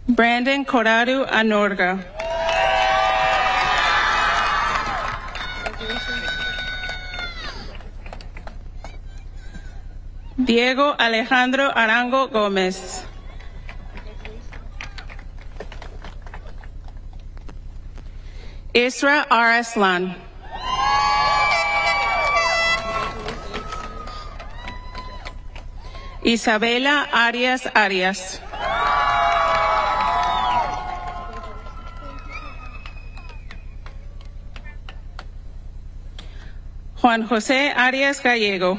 Brandon Corrado Anorga. Diego Alejandro Arango Gómez. Isra Arslan. Isabela Arias Arias. Juan José Arias Gallego.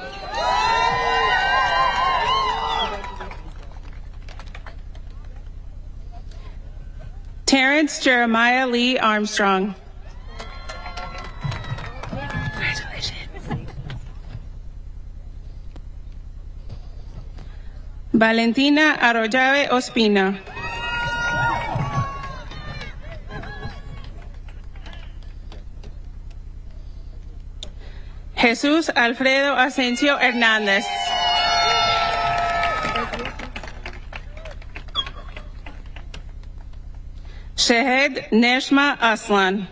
Terrence Jeremiah Lee Armstrong. Congratulations. Valentina Arroyave Ospina. Jesús Alfredo Asensio Hernández. Shahed Neshma Aslan.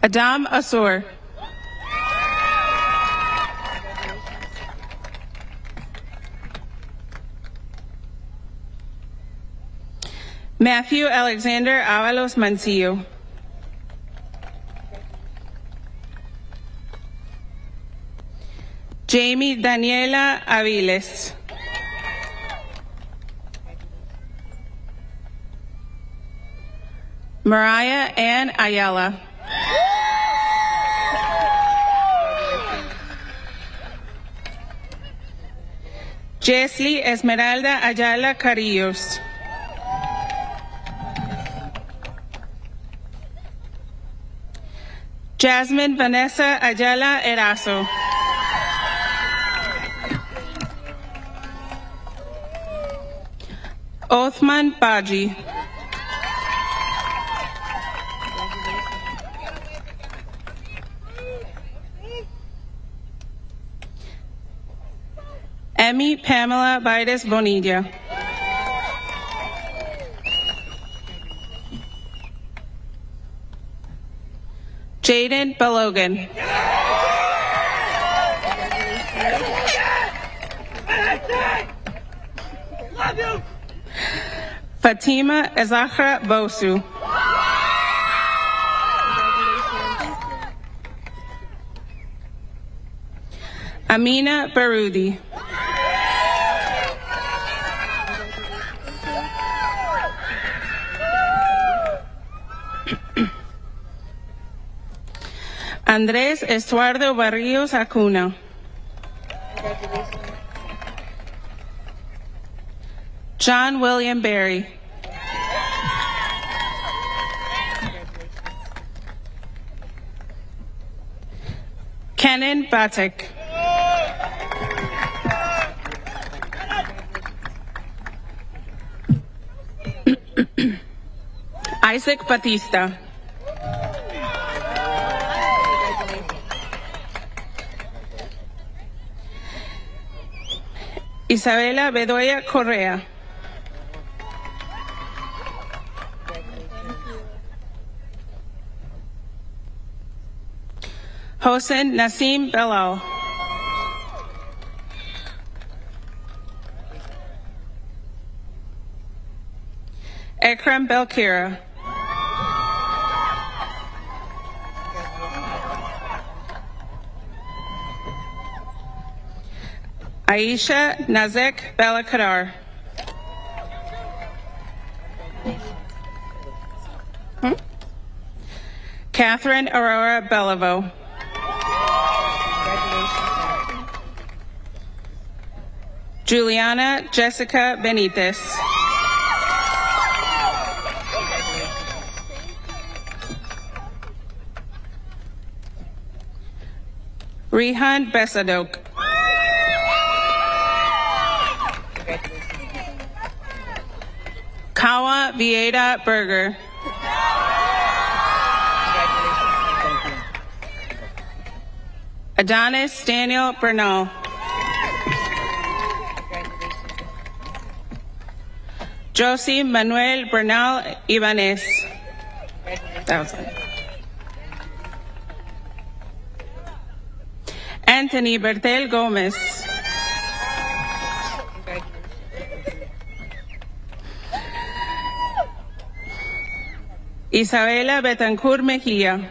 Adam Asur. Matthew Alexander Avalos Mancillo. Jamie Daniela Aviles. Mariah Ann Ayala. Jesly Esmeralda Ayala Carillos. Jasmine Vanessa Ayala Erazo. Othman Baji. Emmy Pamela Vides Bonilla. Jaden Balogan. Fatima Ezahra Bosu. Amina Barudi. Andrés Estuardo Barrios Acuna. John William Berry. Kenan Batik. Isaac Batista. Isabela Bedoya Correa. Hossein Nassim Belal. Ekram Belkira. Aisha Nazek Belakadar. Catherine Aurora Beliveau. Juliana Jessica Benitez. Rehan Besadok. Kawa Vieda Berger. Adonis Daniel Bernal. Josie Manuel Bernal Ibanez. That was it. Anthony Bertel Gomez. Isabela Betancourt Mejia.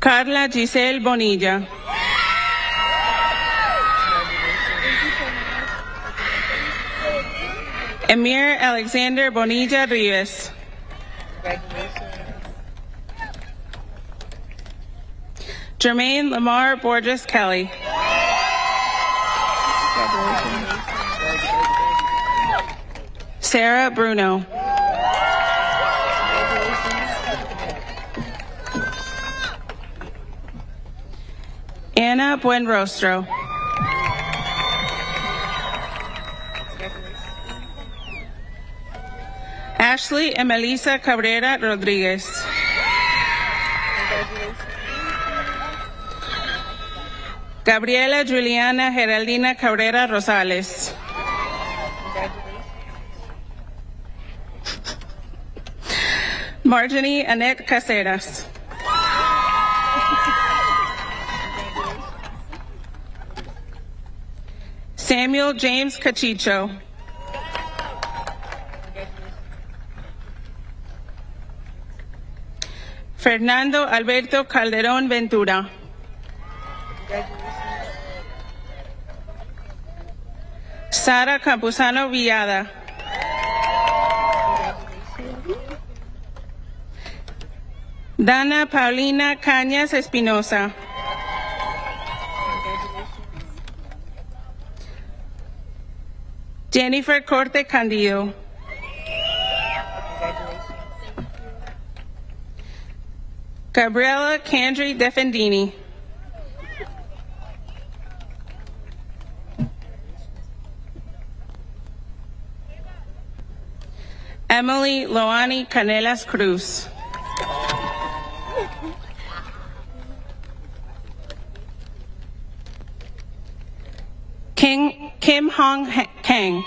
Carla Giselle Bonilla. Emir Alexander Bonilla Rivas. Jermaine Lamar Borges Kelly. Sarah Bruno. Anna Buenrostro. Ashley Emelisa Cabrera Rodriguez. Gabriela Juliana Geraldina Cabrera Rosales. Marjorie Annette Caceres. Samuel James Cachicho. Fernando Alberto Calderón Ventura. Sara Campuzano Villada. Dana Paulina Cañas Espinosa. Jennifer Corte Candido. Gabriela Candri Defendini. Emily Loani Canelas Cruz. Kim Hong Kang.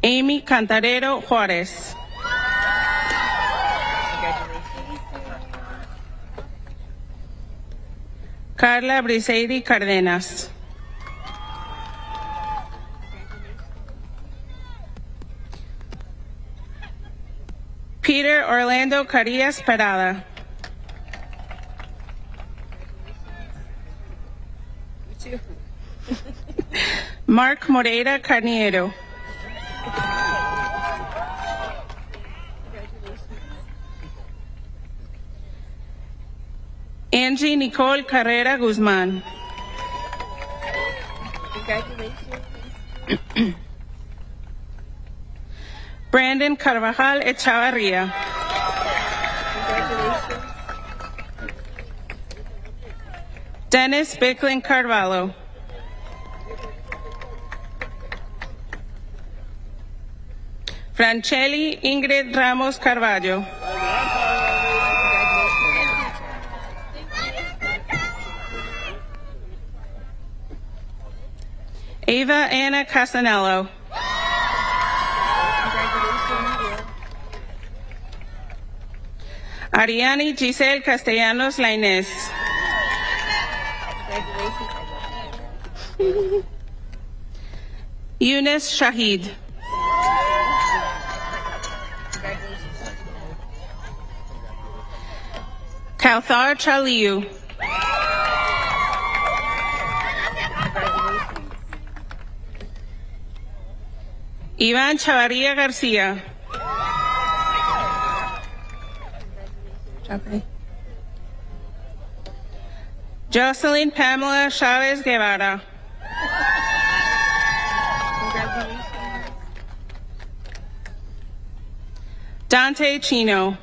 Amy Cantarero Juarez. Carla Briseidi Cardenas. Peter Orlando Carillas Parada. Mark Moreira Carniero. Angie Nicole Carrera Guzman. Congratulations. Brandon Carvajal Echavarria. Congratulations. Dennis Bicklin Carvalho. Francelli Ingrid Ramos Carvalho. Ava Anna Casanello. Ariani Giselle Castellanos Lainez. Eunice Shahid. Kauthar Chaliu. Iván Chavarria Garcia. Jocelyn Pamela Chavez Guevara. Dante Chino.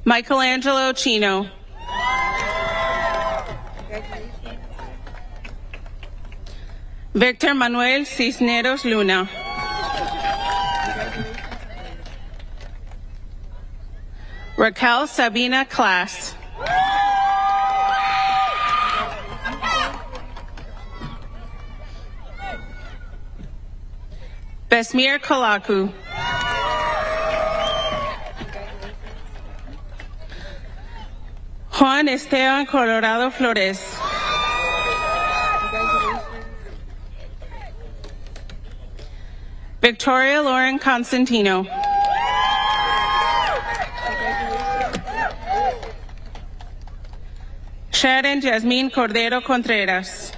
Michelangelo Chino. Victor Manuel Cisneros Luna. Raquel Sabina Class. Besmir Kolaku. Juan Esteban Colorado Flores. Victoria Lauren Constantino. Sharon Jasmine Cordero Contreras.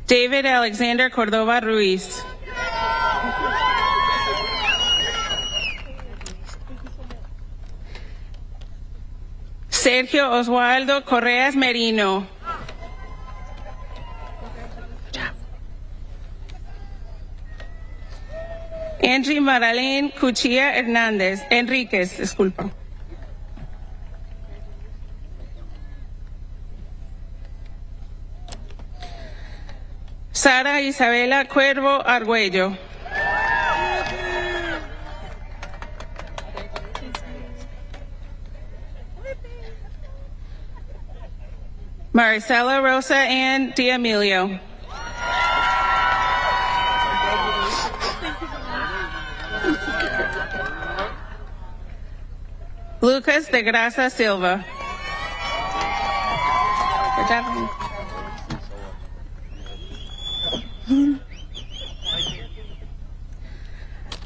David Alexander Cordova Ruiz. Sergio Oswaldo Correas Merino. Angie Maralene Cuchilla Hernández. Enríquez, disculpa. Sara Isabela Cuervo Argüello. Maricela Rosa Ann D'Amelio. Lucas de Grasa Silva. Good job.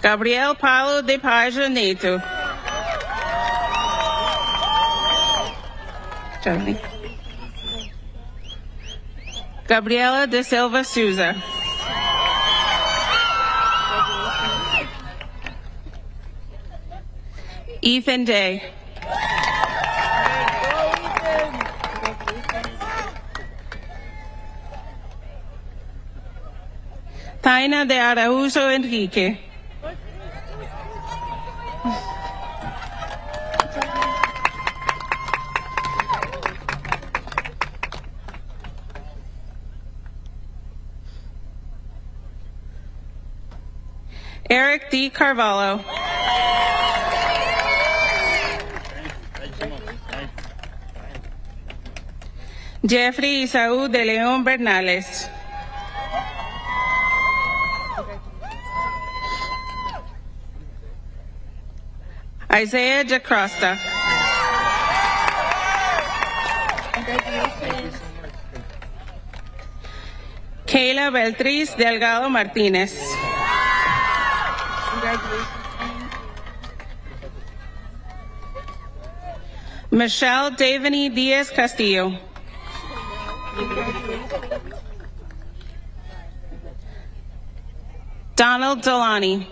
Gabriel Paulo de Paja Neto. Germany. Gabriela de Silva Souza. Ethan Day. Taina de Araujo Enrique. Eric D. Carvalho. Jeffrey Isaú de León Bernales. Isaiah Jacrosta. Kayla Beltriz Delgado Martínez. Michelle Davany Diaz Castillo. Donald Delani.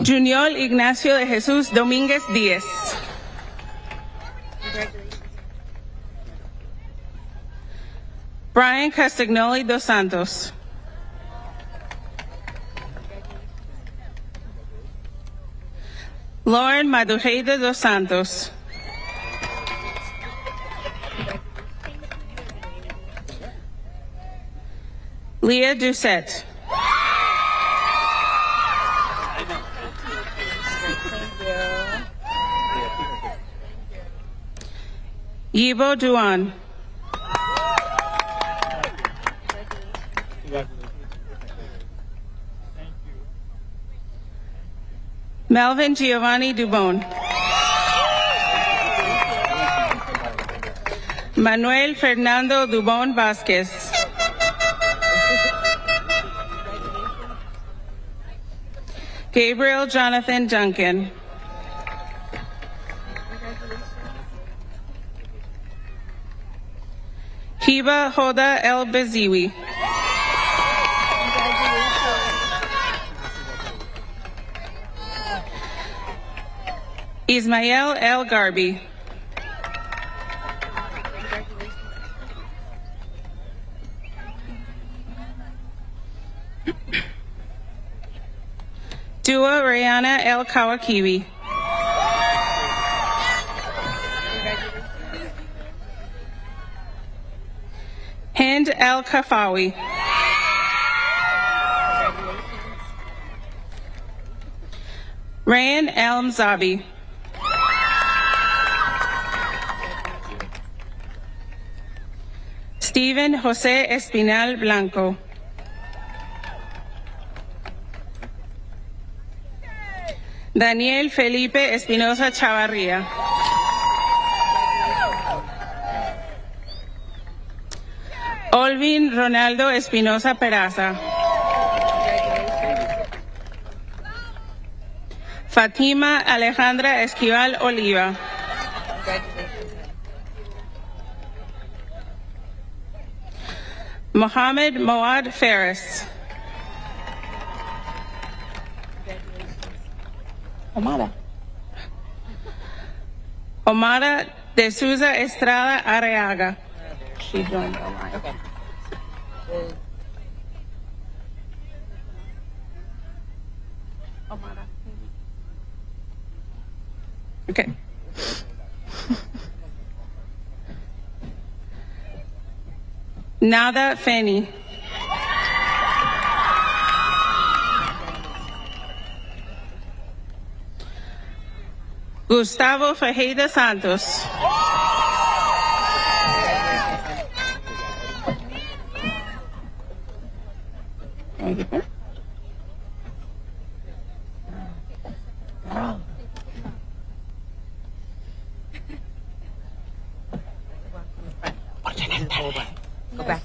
Junior Ignacio de Jesús Domínguez Díez. Brian Castagnoli dos Santos. Lauren Madujeda dos Santos. Leah Doucette. Yibo Duan. Melvin Giovanni Dubon. Manuel Fernando Dubon Vasquez. Gabriel Jonathan Duncan. Hiba Hoda El Baziwi. Ismael El Garbi. Dua Rihanna El Kawakiwi. Hind El Kafawi. Rayan El Mzabi. Steven Jose Espinal Blanco. Daniel Felipe Espinosa Chavarría. Olvin Ronaldo Espinosa Peraza. Fatima Alejandra Esquivel Oliva. Mohammed Moad Ferris. Omara de Souza Estrada Areaga. She joined online. Okay. Nada Feni. Gustavo Fajeda Santos. Go back.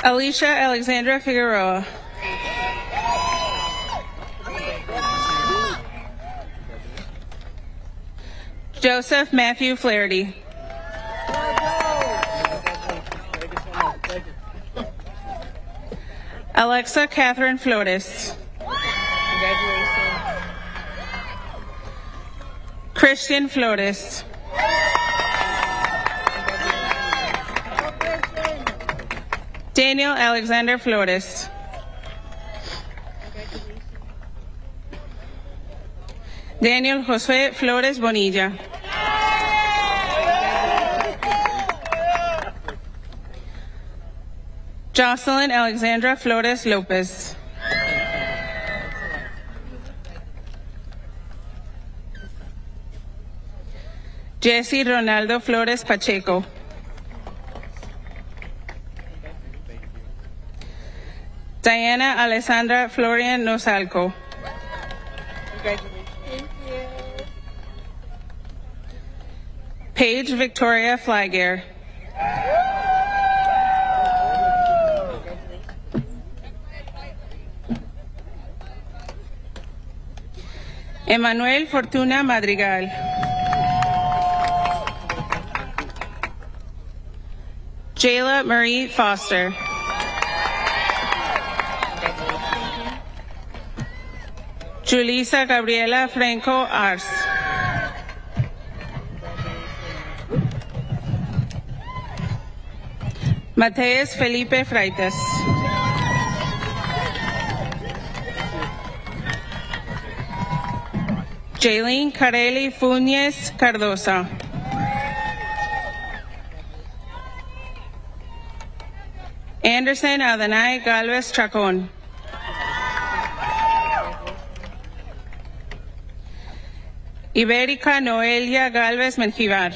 Alicia Alexandra Figueroa. Joseph Matthew Flaherty. Alexa Catherine Flores. Christian Flores. Daniel Alexander Flores. Daniel José Flores Bonilla. Jocelyn Alexandra Flores Lopez. Jesse Ronaldo Flores Pacheco. Diana Alessandra Florian Nosalco. Paige Victoria Flygare. Emanuel Fortuna Madrigal. Jayla Marie Foster. Julissa Gabriela Franco Ars. Mateus Felipe Freitas. Jaylene Carelli Funes Cardosa. Anderson Adonai Galvez Chacon. Ibérica Noelia Galvez Menjivar.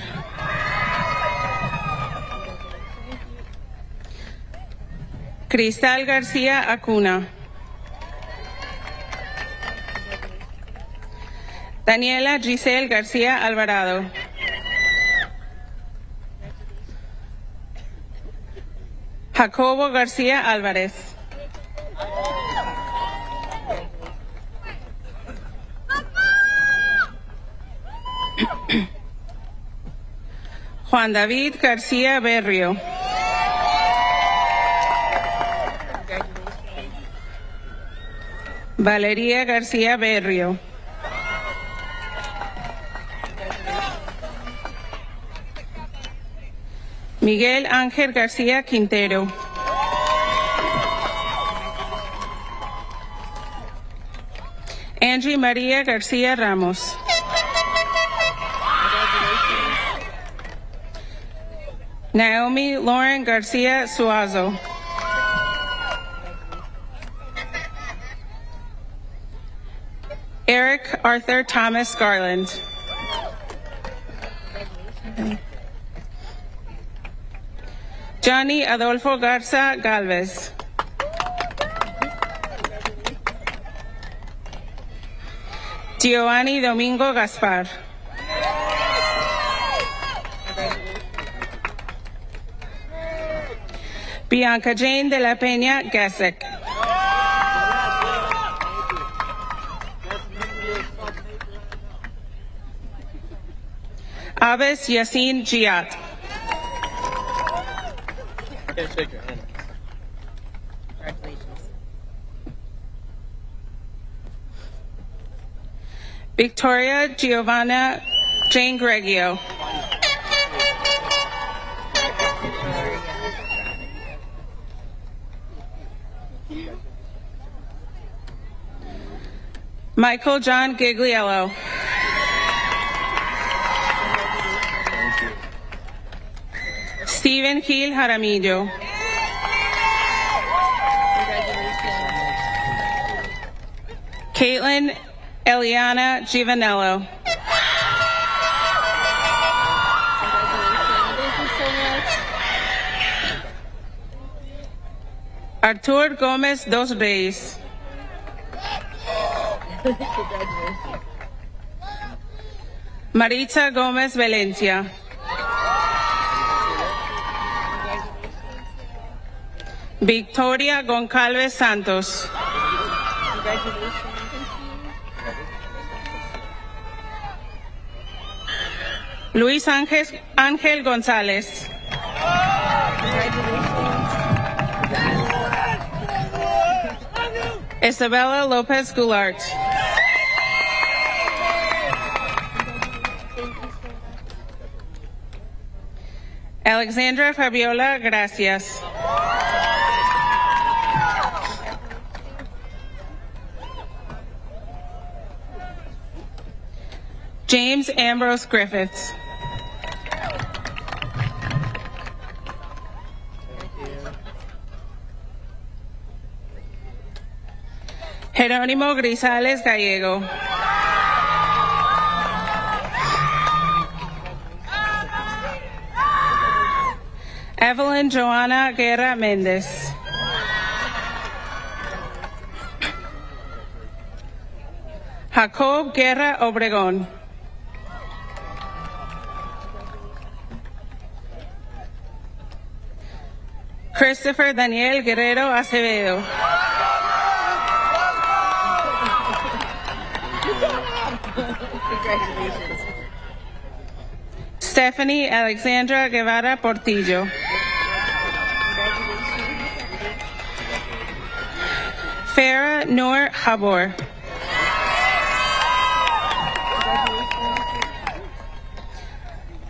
Cristal García Acuna. Daniela Giselle García Alvarado. Jacobo García Álvarez. Juan David García Berrio. Valeria García Berrio. Miguel Ángel García Quintero. Angie María García Ramos. Naomi Lauren García Suazo. Eric Arthur Thomas Garland. Johnny Adolfo Garza Galvez. Giovanni Domingo Gaspar. Bianca Jane de la Peña Gasek. Abbas Yassin Giat. Victoria Giovanna Jane Greggio. Michael John Gigliello. Stephen Gil Jaramillo. Caitlin Eliana Giovanello. Artur Gomez Dos Reis. Maritza Gomez Valencia. Victoria Goncalves Santos. Luis Ángel González. Isabella Lopez Goulart. Alexandra Fabiola Gracias. James Ambrose Griffiths. Jerónimo Grisales Gallego. Evelyn Joanna Guerra Méndez. Jacob Guerra Obregón. Christopher Daniel Guerrero Acevedo. Stephanie Alexandra Guevara Portillo. Farah Noor Habor.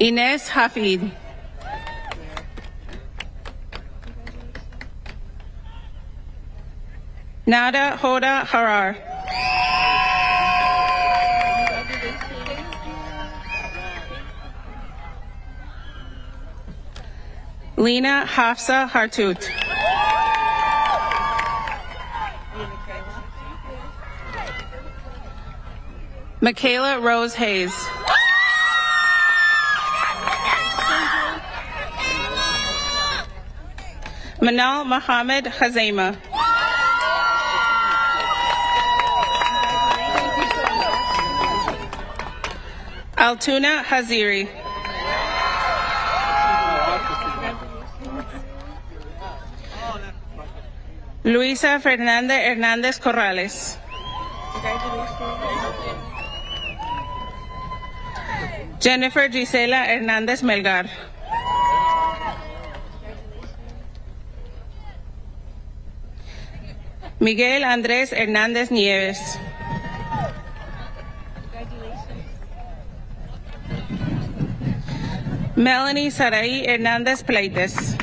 Ines Hafid. Nada Hoda Harar. Lena Hafsa Hartut. Michaela Rose Hayes. Manal Mohammed Hazema. Altuna Haziri. Luisa Fernanda Hernandez Corrales. Jennifer Gisela Hernandez Melgar. Miguel Andrés Hernández Nieves. Melanie Sarai Hernández Pleites.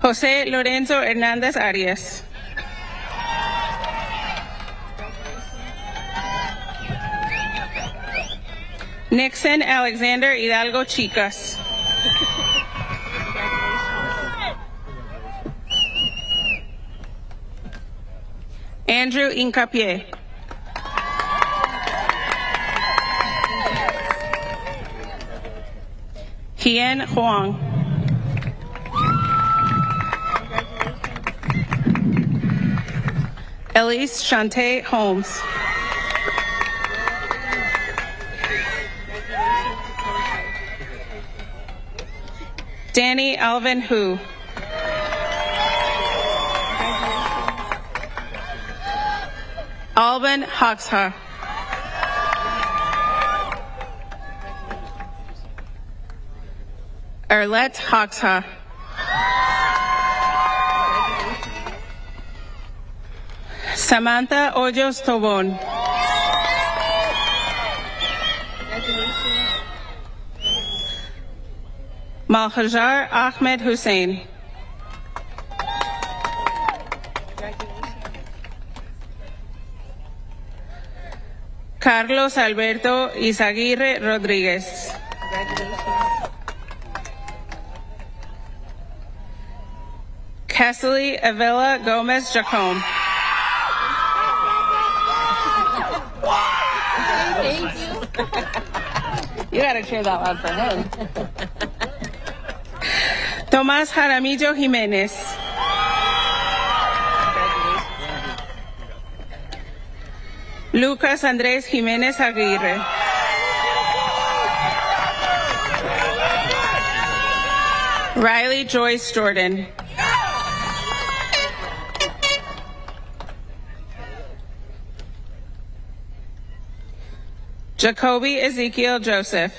José Lorenzo Hernández Arias. Nixon Alexander Hidalgo Chicas. Andrew Incapié. Hien Huang. Elise Shante Holmes. Danny Alvin Hu. Alban Hoxha. Erlet Hoxha. Samantha Hoyos Tobon. Malhajar Ahmed Hussein. Carlos Alberto Izaguirre Rodríguez. Cassidy Avila Gomez Jacome. You gotta cheer that loud for him. Tomás Jaramillo Jiménez. Lucas Andrés Jiménez Aguirre. Riley Joyce Jordan. Jacoby Ezekiel Joseph.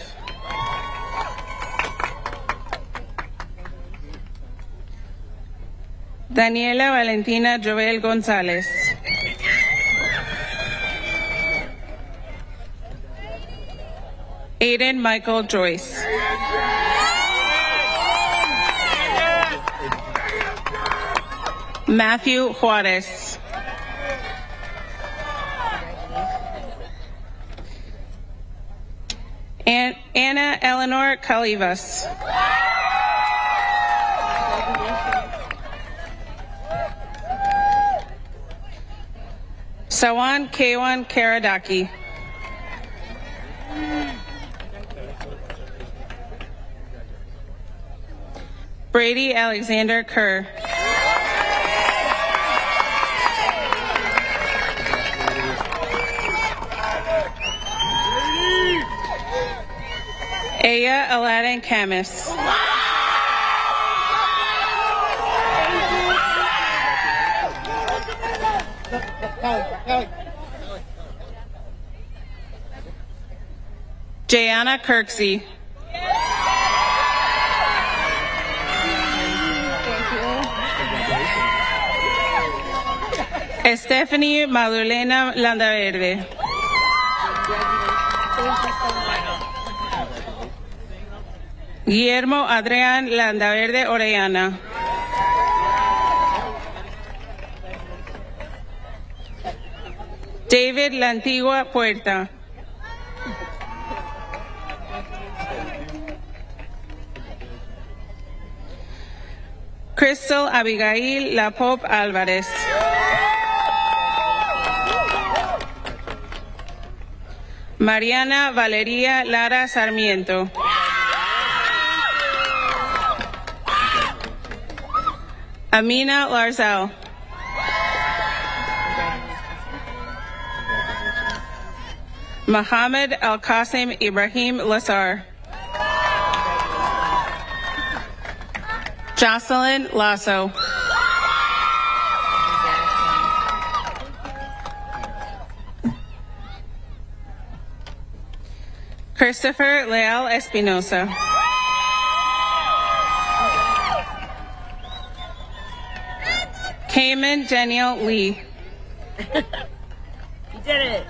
Daniela Valentina Joel González. Aiden Michael Joyce. Matthew Juarez. Anna Eleanor Calivas. Sawan Kewan Karadaki. Brady Alexander Kerr. Aya Aladdin Camus. Jayana Kirksey. Stephanie Madulena Landaverde. Guillermo Adrián Landaverde Orellana. David Lantigua Puerta. Crystal Abigail Lapope Álvarez. Mariana Valeria Lara Sarmiento. Amina Larzal. Mohammed Al-Qasim Ibrahim Lassar. Jocelyn Lasso. Christopher Leal Espinosa. Cayman Daniel Lee. You did it.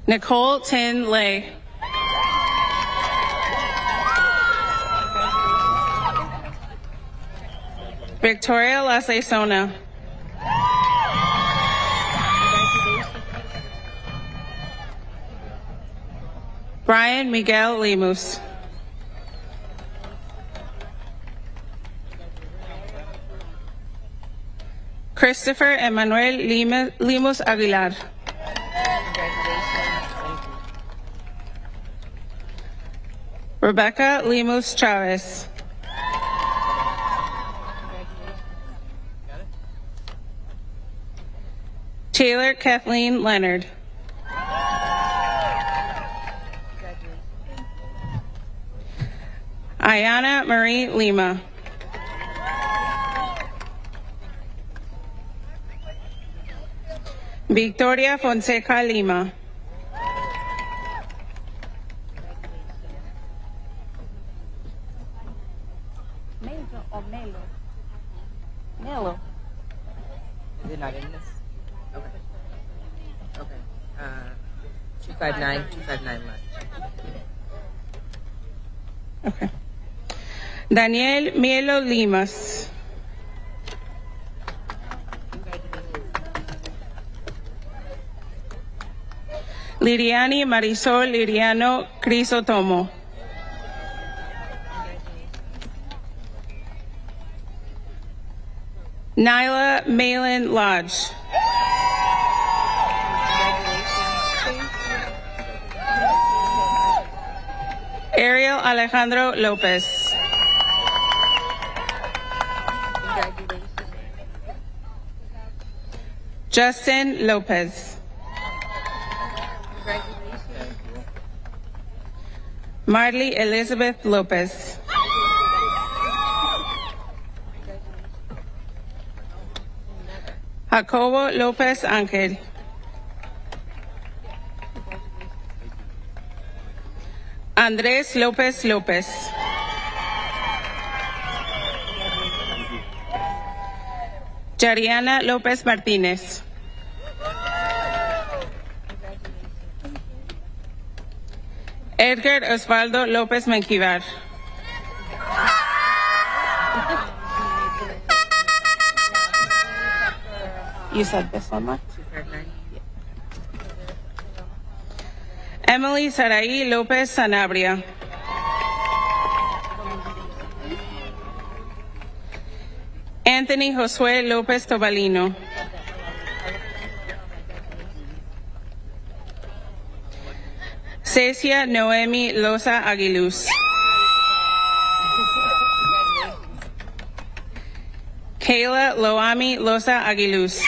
Nicole Tin Lay. Victoria Lasesona. Brian Miguel Lemus. Christopher Emmanuel Lemus Aguilar. Rebecca Lemus Chavez. Taylor Kathleen Leonard. Ayana Marie Lima. Victoria Fonseca Lima. Melo. Is it not in this? Okay. Okay. 259 left. Okay. Daniel Mielo Limas. Liriani Marisol Liriano Crisotomo. Nyla Malin Lodge. Ariel Alejandro Lopez. Justin Lopez. Marley Elizabeth Lopez. Jacobo Lopez Angel. Andrés Lopez Lopez. Jariana Lopez Martínez. Edgar Osvaldo López Menquivar. You said this one, Mark? Emily Saraí López Sanabria. Anthony Josué López Tobalino. Cecia Noemi Loza Aguiluz. Kayla Loami Loza Aguiluz.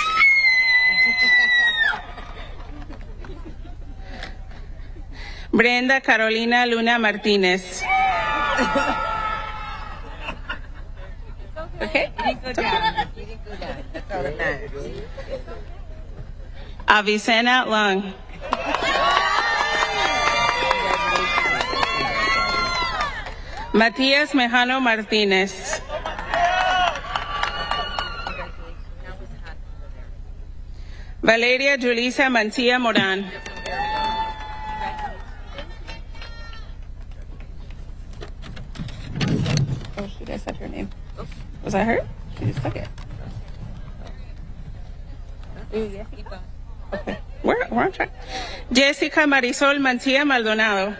Brenda Carolina Luna Martínez. Okay. You didn't go down. That's all that matters. Avicenna Lung. Matías Mejano Martínez. Valeria Julissa Mancia Moran. Oh shoot, I said her name. Was that her? She just took it. Okay. We're on track. Jessica Marisol Mancia Maldonado.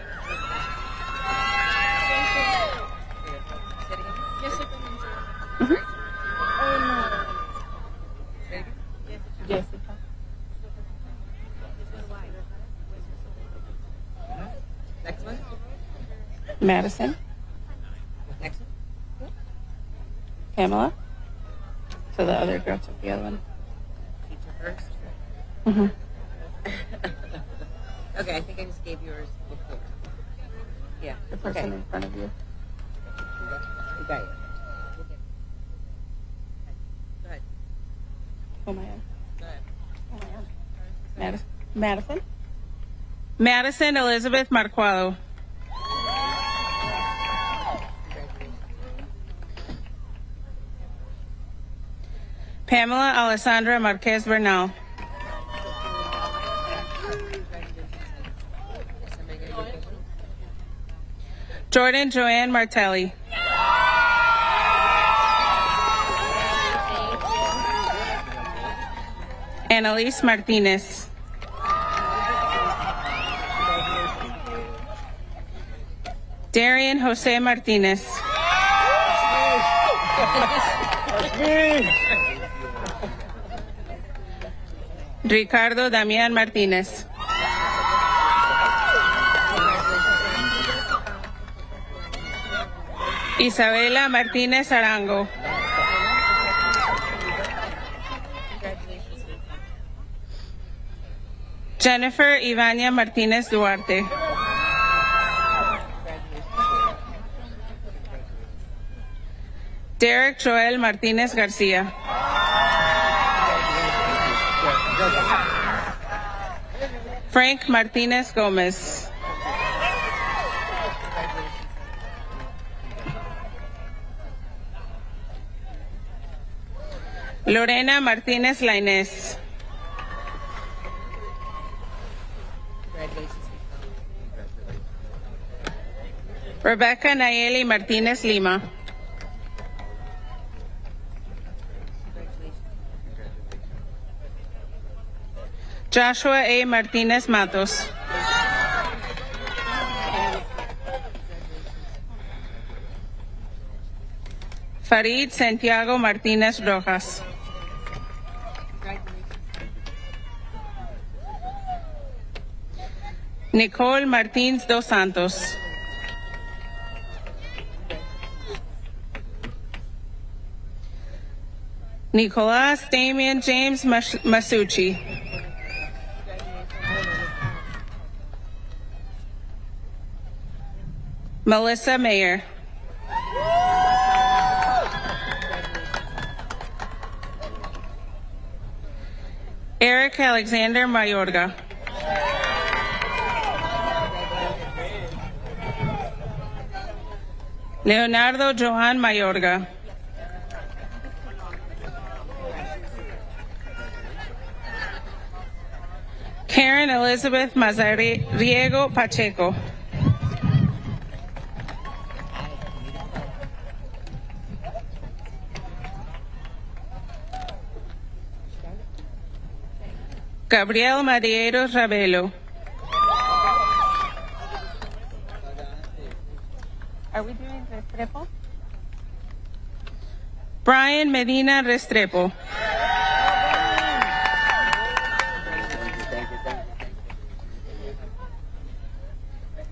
Next one. Madison. Next one. Pamela. So the other girl took the other one. Teacher first. Mm-hmm. Okay, I think I just gave yours before. Yeah. The person in front of you. You got it. Go ahead. Oh my God. Go ahead. Oh my God. Madison. Madison Elizabeth Marcuado. Pamela Alessandra Marquez Bernal. Jordan Joanne Martelli. Annalise Martinez. Darian Jose Martinez. Ricardo Damián Martinez. Isabela Martinez Arango. Jennifer Ivania Martinez Duarte. Derek Joel Martinez Garcia. Frank Martinez Gomez. Lorena Martinez Lainez. Rebecca Nayeli Martinez Lima. Joshua A. Martinez Matos. Farid Santiago Martinez Rojas. Nicole Martins dos Santos. Nicolas Damian James Masucci. Melissa Mayer. Eric Alexander Mayorga. Leonardo Johan Mayorga. Karen Elizabeth Mazariego Pacheco. Gabriel Madieros Ravelo. Are we doing Restrepo? Brian Medina Restrepo.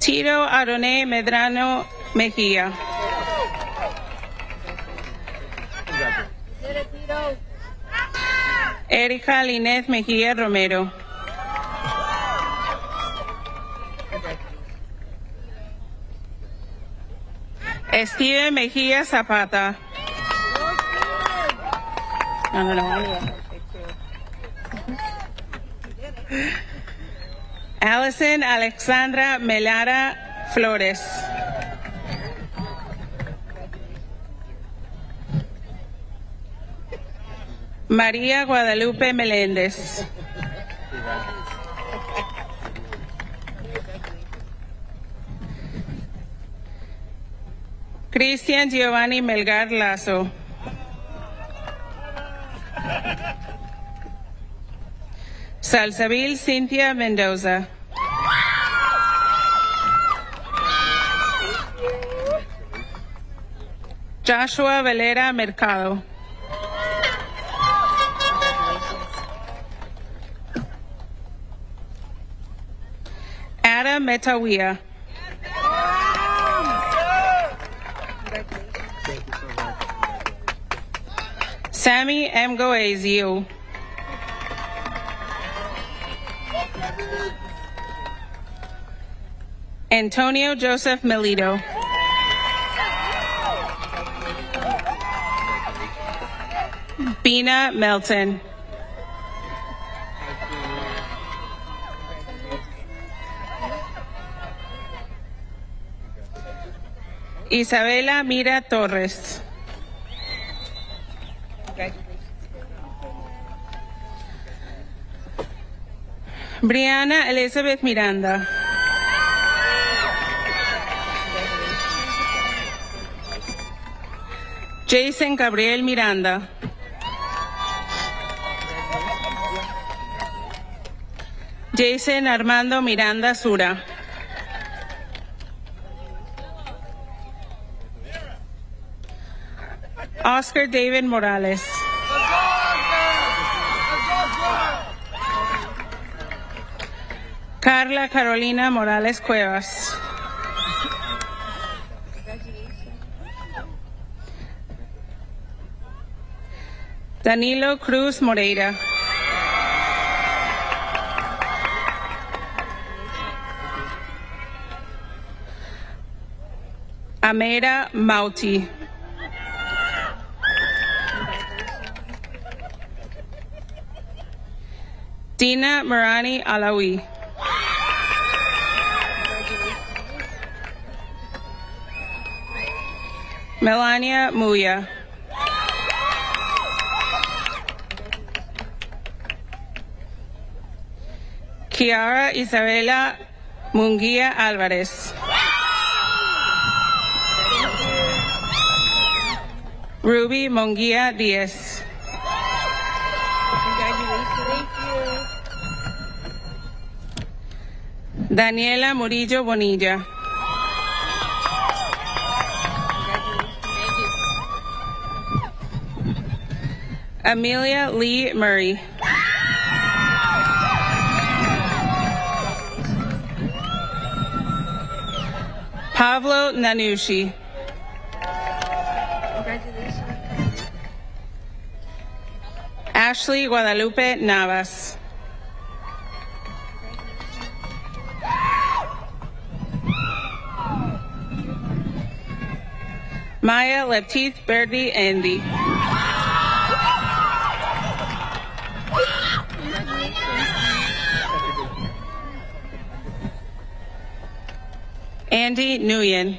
Tito Aroné Medrano Mejía. Erika Lineth Mejía Romero. Steven Mejía Zapata. No. Allison Alexandra Melara Flores. María Guadalupe Meléndez. Cristian Giovanni Melgar Lazo. Salsabil Cynthia Mendoza. Joshua Valera Mercado. Adam Metawia. Sammy M. Goazio. Antonio Joseph Melito. Bina Melton. Isabela Mira Torres. Brianna Elizabeth Miranda. Jason Gabriel Miranda. Jason Armando Miranda Sura. Oscar David Morales. Carla Carolina Morales Cuevas. Danilo Cruz Moreira. Amera Mauti. Dina Marani Alawi. Melania Muya. Kiara Isabela Munguia Alvarez. Ruby Munguia Diaz. Daniela Murillo Bonilla. Amelia Lee Murray. Pablo Nanushi. Ashley Guadalupe Navas. Maya Latif Berdi Andy. Andy Nguyen.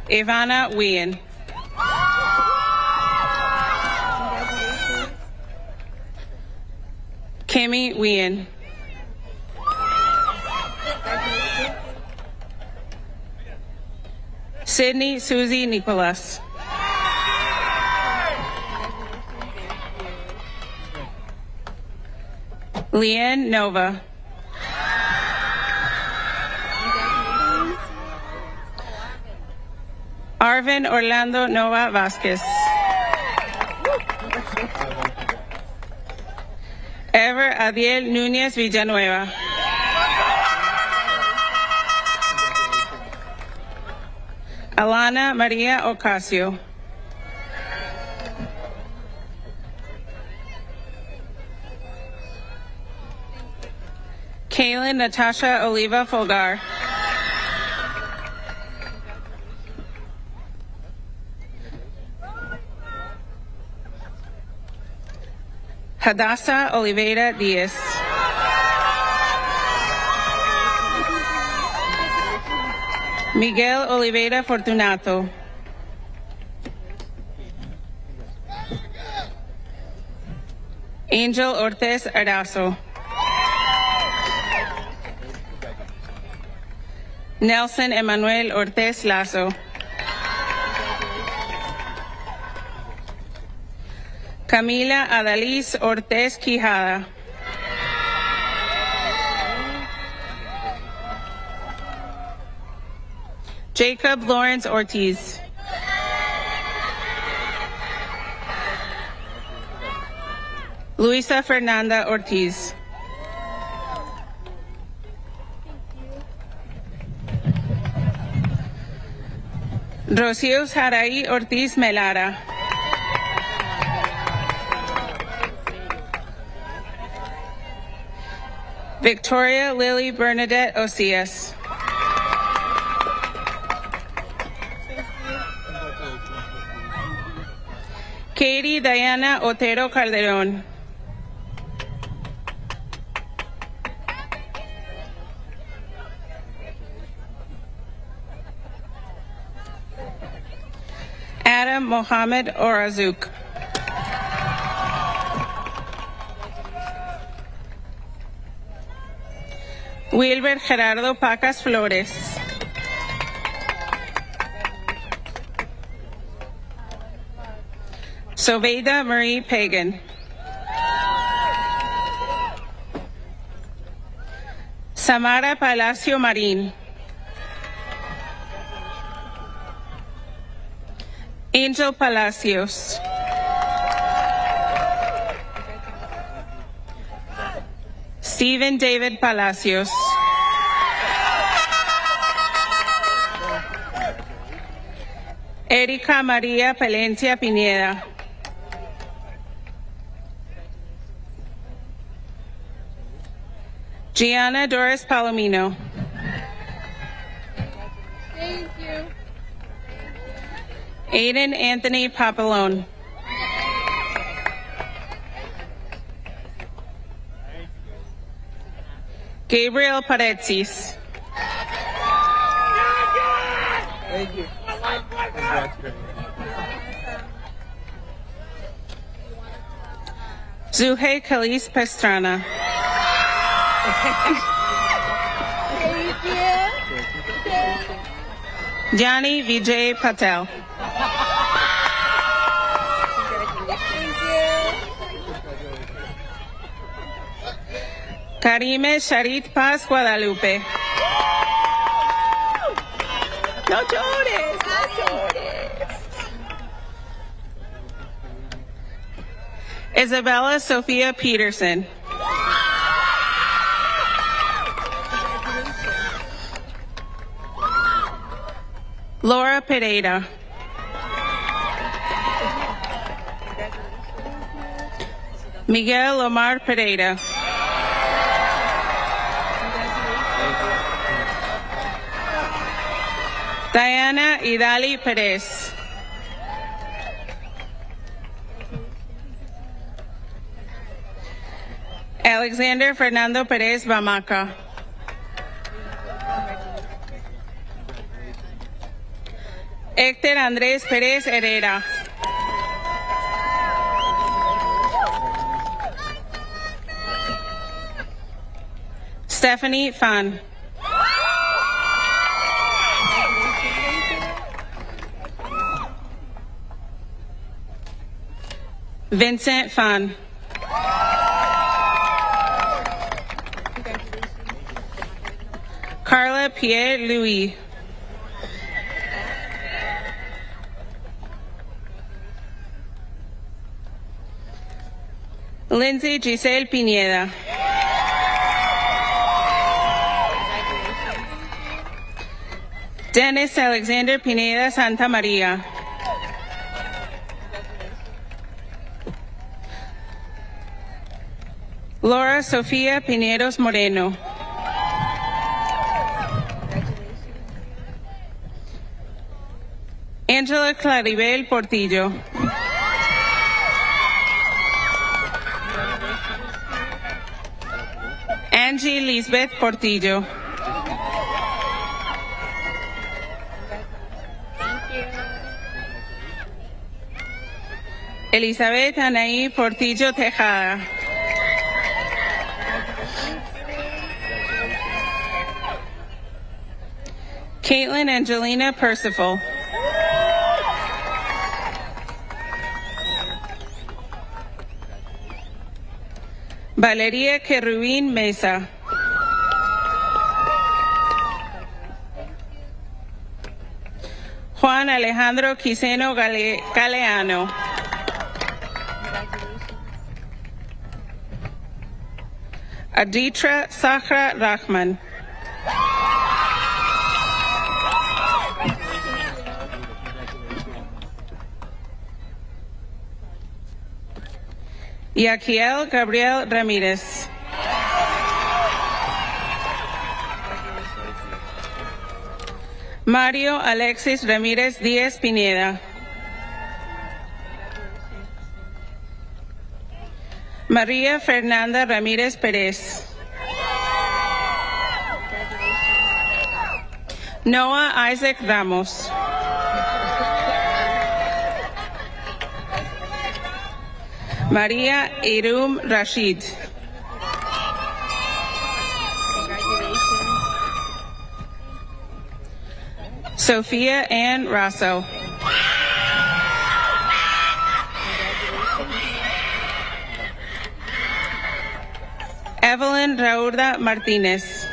Ivana Wien. Kimmy Wien. Sydney Susie Nicholas. Leanne Nova. Arvin Orlando Nova Vasquez. Ever Adiel Núñez Villanueva. Alana Maria Ocasio. Kaylin Natasha Oliva Folgar. Hadassah Oliveira Diaz. Miguel Oliveira Fortunato. Angel Ortiz Arazo. Nelson Emmanuel Ortiz Lazo. Camila Adalys Ortiz Quijada. Jacob Lawrence Ortiz. Luisa Fernanda Ortiz. Rocío Saray Ortiz Melara. Victoria Lily Bernadette Osias. Katie Diana Otero Calderon. Adam Mohammed Orazouk. Wilber Gerardo Pacas Flores. Sobeida Marie Pagan. Samara Palacio Marín. Angel Palacios. Stephen David Palacios. Erika María Palencia Pineda. Gianna Doris Palomino. Thank you. Aiden Anthony Papalone. Gabriel Paretzis. Thank you. Zuhey Khalis Pastrana. Thank you. Jani Vijay Patel. Karime Sharit Paz Guadalupe. No llores, no llores. Isabella Sophia Peterson. Laura Pereira. Miguel Omar Pereira. Diana Idali Perez. Alexander Fernando Perez Bamaca. Héctor Andrés Pérez Herrera. Stephanie Fan. Vincent Fan. Carla Pierre Louis. Lindsay Giselle Pineda. Dennis Alexander Pineda Santa Maria. Laura Sofía Pineros Moreno. Angela Claribel Portillo. Angie Lisbeth Portillo. Elizabeth Anaí Portillo Tejada. Caitlin Angelina Percival. Valeria Kerubin Mesa. Juan Alejandro Quiseno Galeano. Aditra Sahra Rahman. Yaquiel Gabriel Ramirez. Mario Alexis Ramirez Díaz Pineda. María Fernanda Ramírez Pérez. Noah Isaac Ramos. María Irum Rashid. Sophia Ann Rosso. Evelyn Raurda Martínez.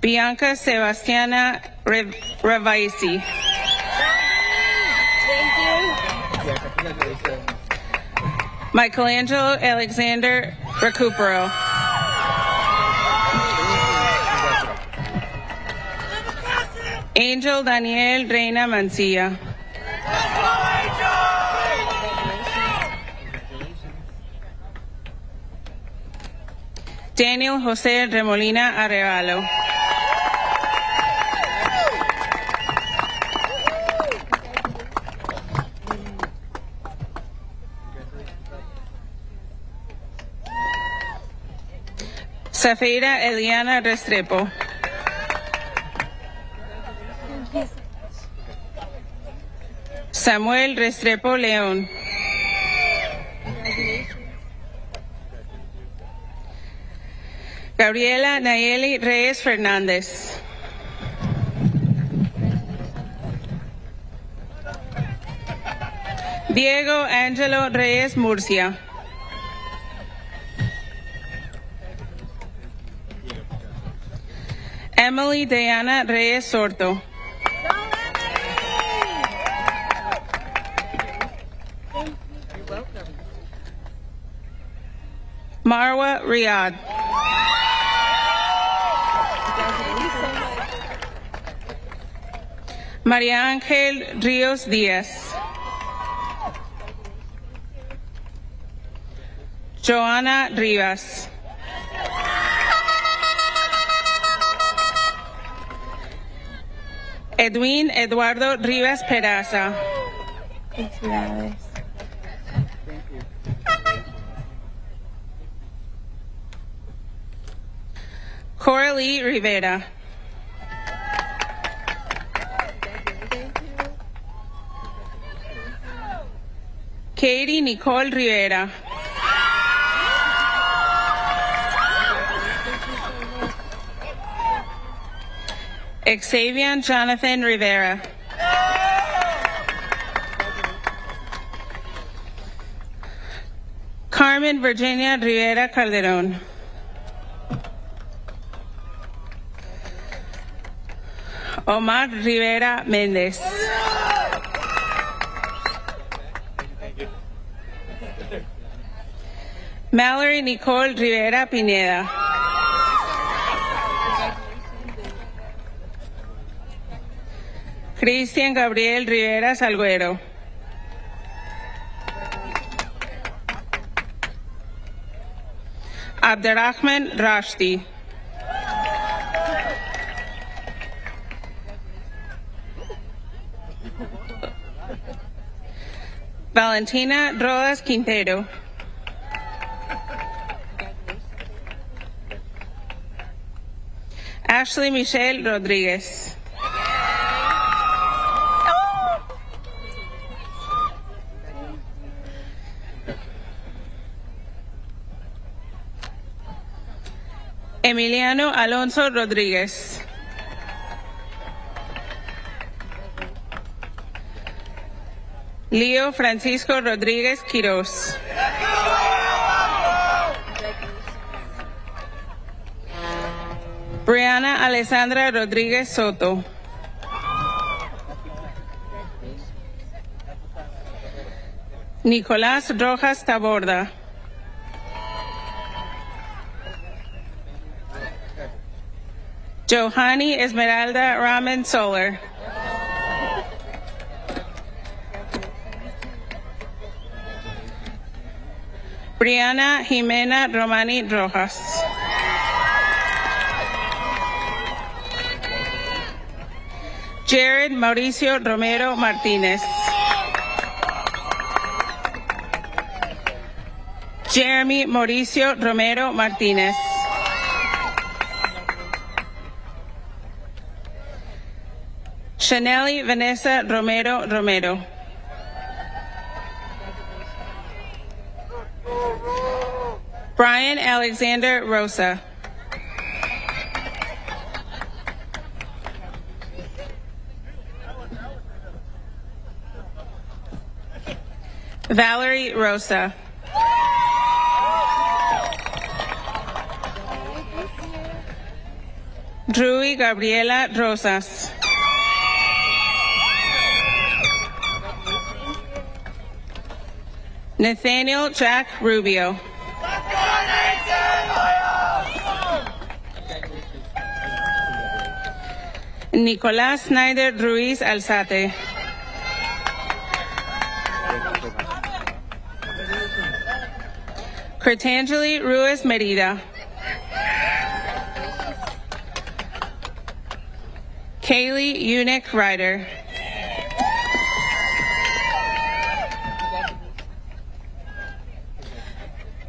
Bianca Sebastiana Revaisi. Michelangelo Alexander Recupero. Angel Daniel Reina Mancilla. Daniel Jose Remolina Arevalo. Safira Eliana Restrepo. Samuel Restrepo León. Gabriela Nayeli Reyes Fernández. Diego Angelo Reyes Murcia. Emily Diana Reyes Sorto. Marwa Riyad. María Ángel Ríos Díaz. Joana Rivas. Edwin Eduardo Rivas Peraza. Coralie Rivera. Katie Nicole Rivera. Xavier Jonathan Rivera. Carmen Virginia Rivera Calderon. Omar Rivera Méndez. Mallory Nicole Rivera Pineda. Cristian Gabriel Rivera Salguero. Abderrahman Rashdi. Valentina Rodas Quintero. Ashley Michelle Rodriguez. Emiliano Alonso Rodríguez. Leo Francisco Rodríguez Quiroz. Brianna Alessandra Rodríguez Soto. Nicolás Rojas Taborda. Johanny Esmeralda Ramen Solar. Brianna Jimena Romani Rojas. Jared Mauricio Romero Martínez. Jeremy Mauricio Romero Martínez. Chaneli Vanessa Romero Romero. Brian Alexander Rosa. Valerie Rosa. Drewy Gabriela Rosas. Nathaniel Jack Rubio. Nicolás Snyder Ruiz Alzate. Curtangeli Ruiz Merida. Kaylee Unick Ryder.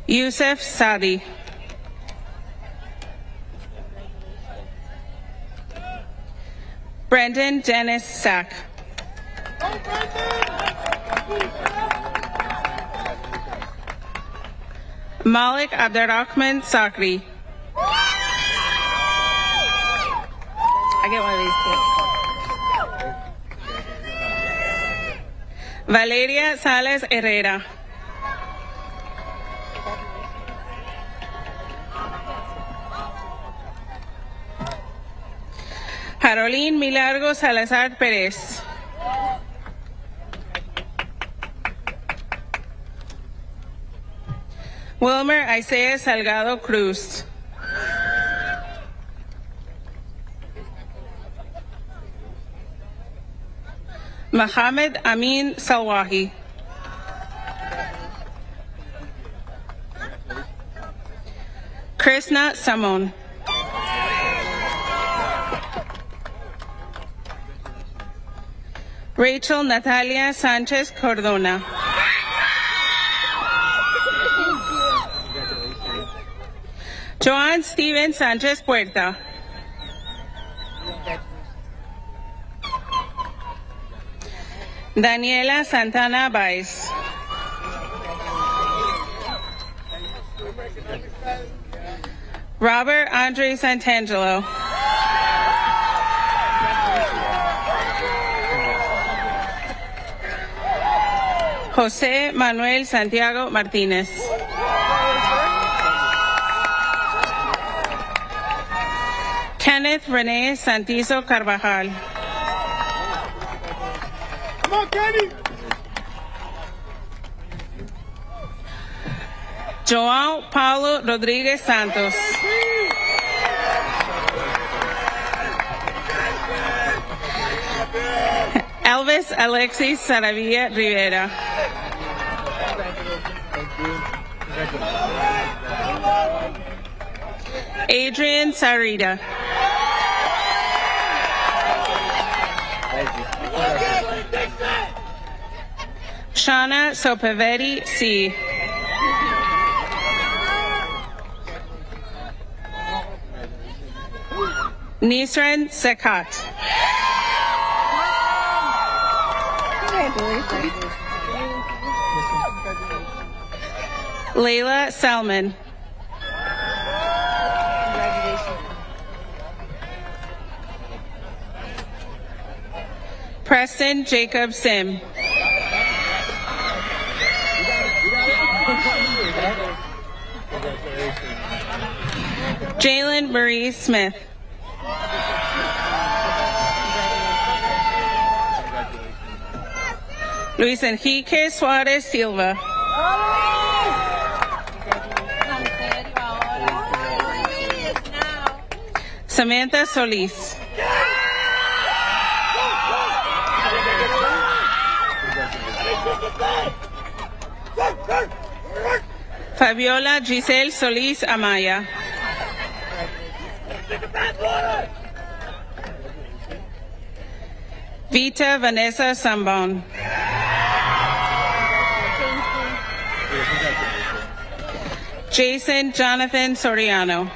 Yusuf Sadi. Brendan Dennis Sack. Malik Abdurrahman Sakri. I get one of these too. Valeria Sales Herrera. Caroline Milagro Salazar Pérez. Wilmer Isaiah Salgado Cruz. Mohammed Amin Salwahi. Krishna Samon. Rachel Natalia Sanchez Cordona. Joan Steven Sanchez Puerta. Daniela Santana Baez. Robert Andre Santangelo. Jose Manuel Santiago Martínez. Kenneth Rene Santizo Carvajal. Come on, Kenny! João Paulo Rodriguez Santos. Elvis Alexis Saravilla Rivera. Adrian Sarita. Shauna Sopavetti C. Nisran Sekat. Layla Salman. Preston Jacob Sim. Jalen Marie Smith. Luis Enrique Suarez Silva. Samantha Solis. Fabiola Giselle Solis Amaya. Vita Vanessa Sambon. Jason Jonathan Soriano.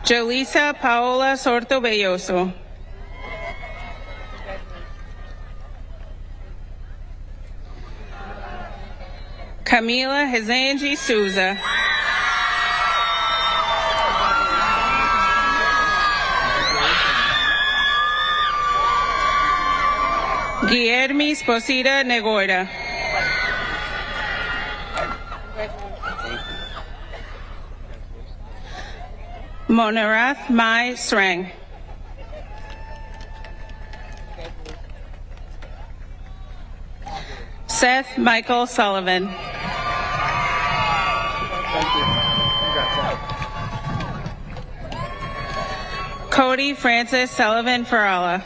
Jolisa Paola Sorto Belloso. Camila Hezanji Souza. Guillermo Esposita Negora. Monarath Mai Srang. Seth Michael Sullivan. Cody Francis Sullivan Farala.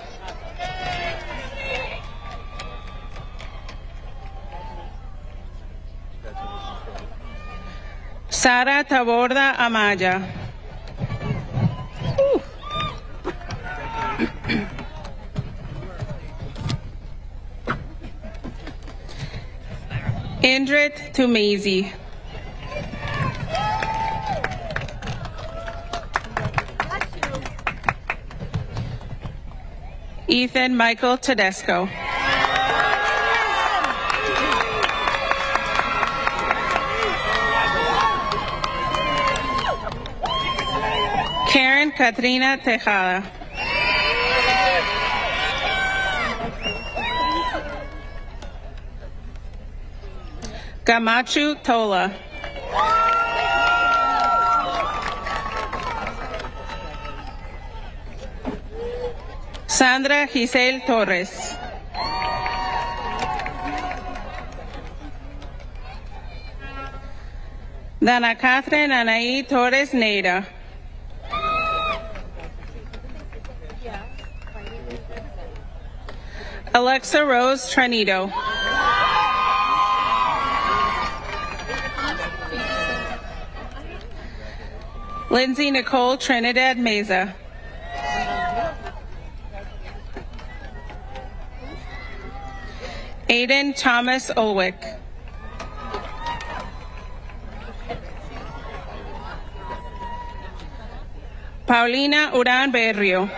Sara Taborda Amaya. Indrit Tumizi. Ethan Michael Tedesco. Karen Katrina Tejada. Gamachu Tola. Sandra Giselle Torres. Dana Catherine Anaí Torres Neira. Alexa Rose Tranito. Lindsay Nicole Trinidad Meza. Aiden Thomas Ulwick. Paulina Uran Berrio.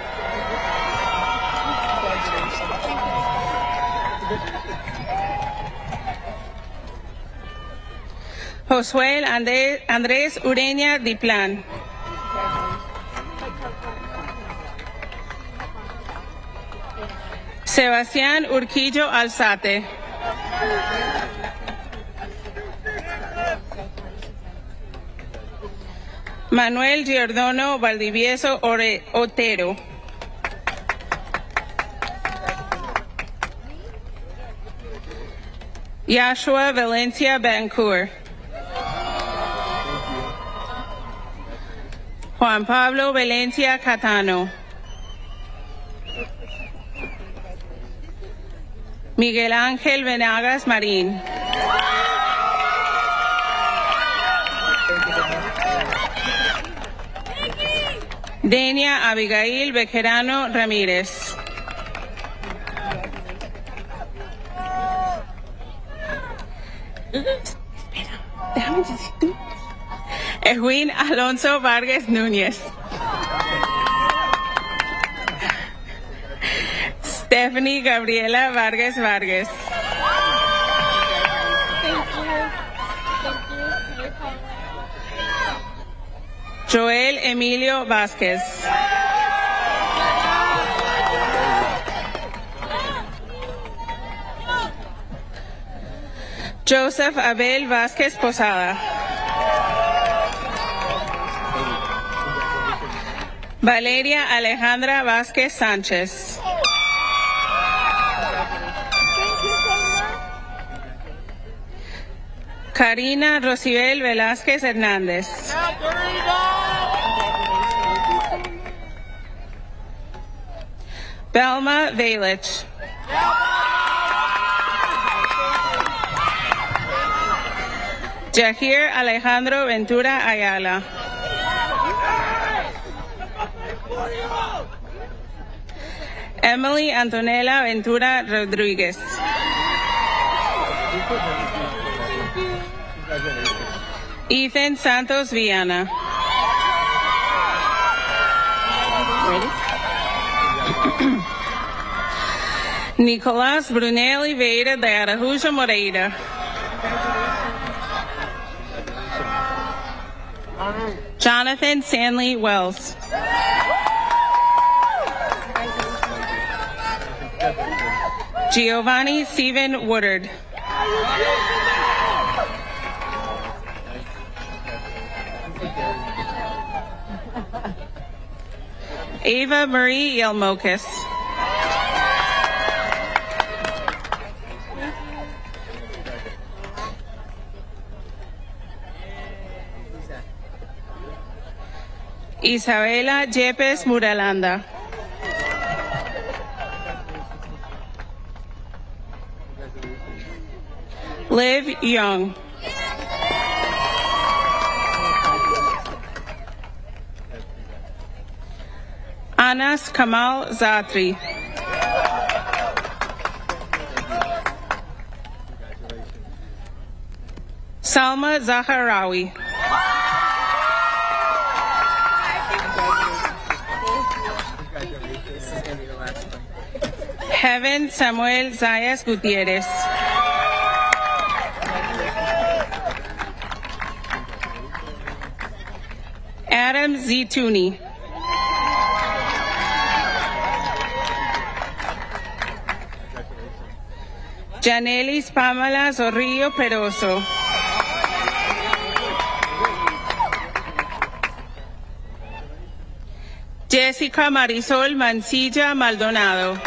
Josué Andrés Ureña Diplan. Sebastián Urquillo Alzate. Manuel Giordano Valdivieso Otero. Yashua Valencia Bancour. Juan Pablo Valencia Catano. Miguel Ángel Venagas Marín. Denia Abigail Bejerano Ramírez. Déjame decir tú. Edwin Alonso Vargas Núñez. Stephanie Gabriela Vargas Vargas. Joel Emilio Vázquez. Joseph Abel Vázquez Posada. Valeria Alejandra Vázquez Sánchez. Karina Rosibel Velázquez Hernández. Belma Valich. Jahir Alejandro Ventura Ayala. Emily Antonella Ventura Rodríguez. Ethan Santos Viana. Nicolás Brunel Oliveira de Araújo Moreira. Jonathan Stanley Wells. Giovanni Stephen Woodard. Ava Marie Yelmokis. Isabela Yepes Muralanda. Liv Young. Anas Kamal Zatri. Salma Zaharawi. Heaven Samuel Zayas Gutierrez. Adam Zitouni. Janelis Pamela Zorrillo Peroso. Jessica Marisol Mancilla Maldonado.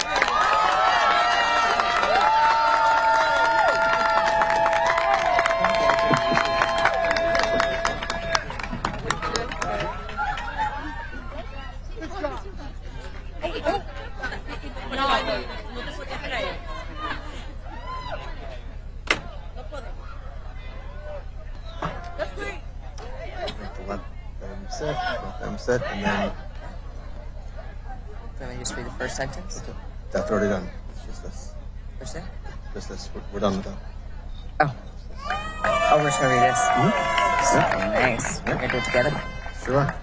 Let them sit, and then Can I just read the first sentence? that's already done. It's just this. First thing? Just this. We're done with that. Oh. Oh, we're just gonna read this. Nice. We're gonna do it together. Sure.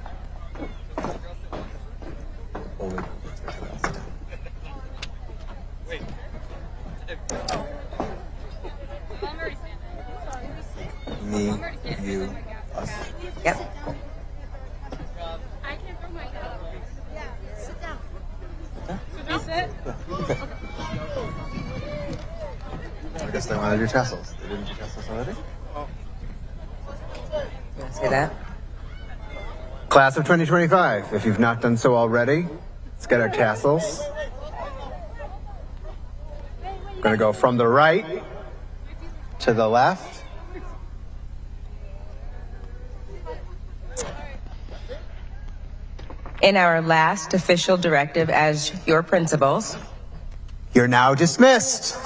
Me, you, us. Yep. I guess they wanted your tassels. They didn't do tassels already? You wanna say that? Class of 2025, if you've not done so already, let's get our tassels. We're gonna go from the right to the left. In our last official directive as your principals, You're now dismissed.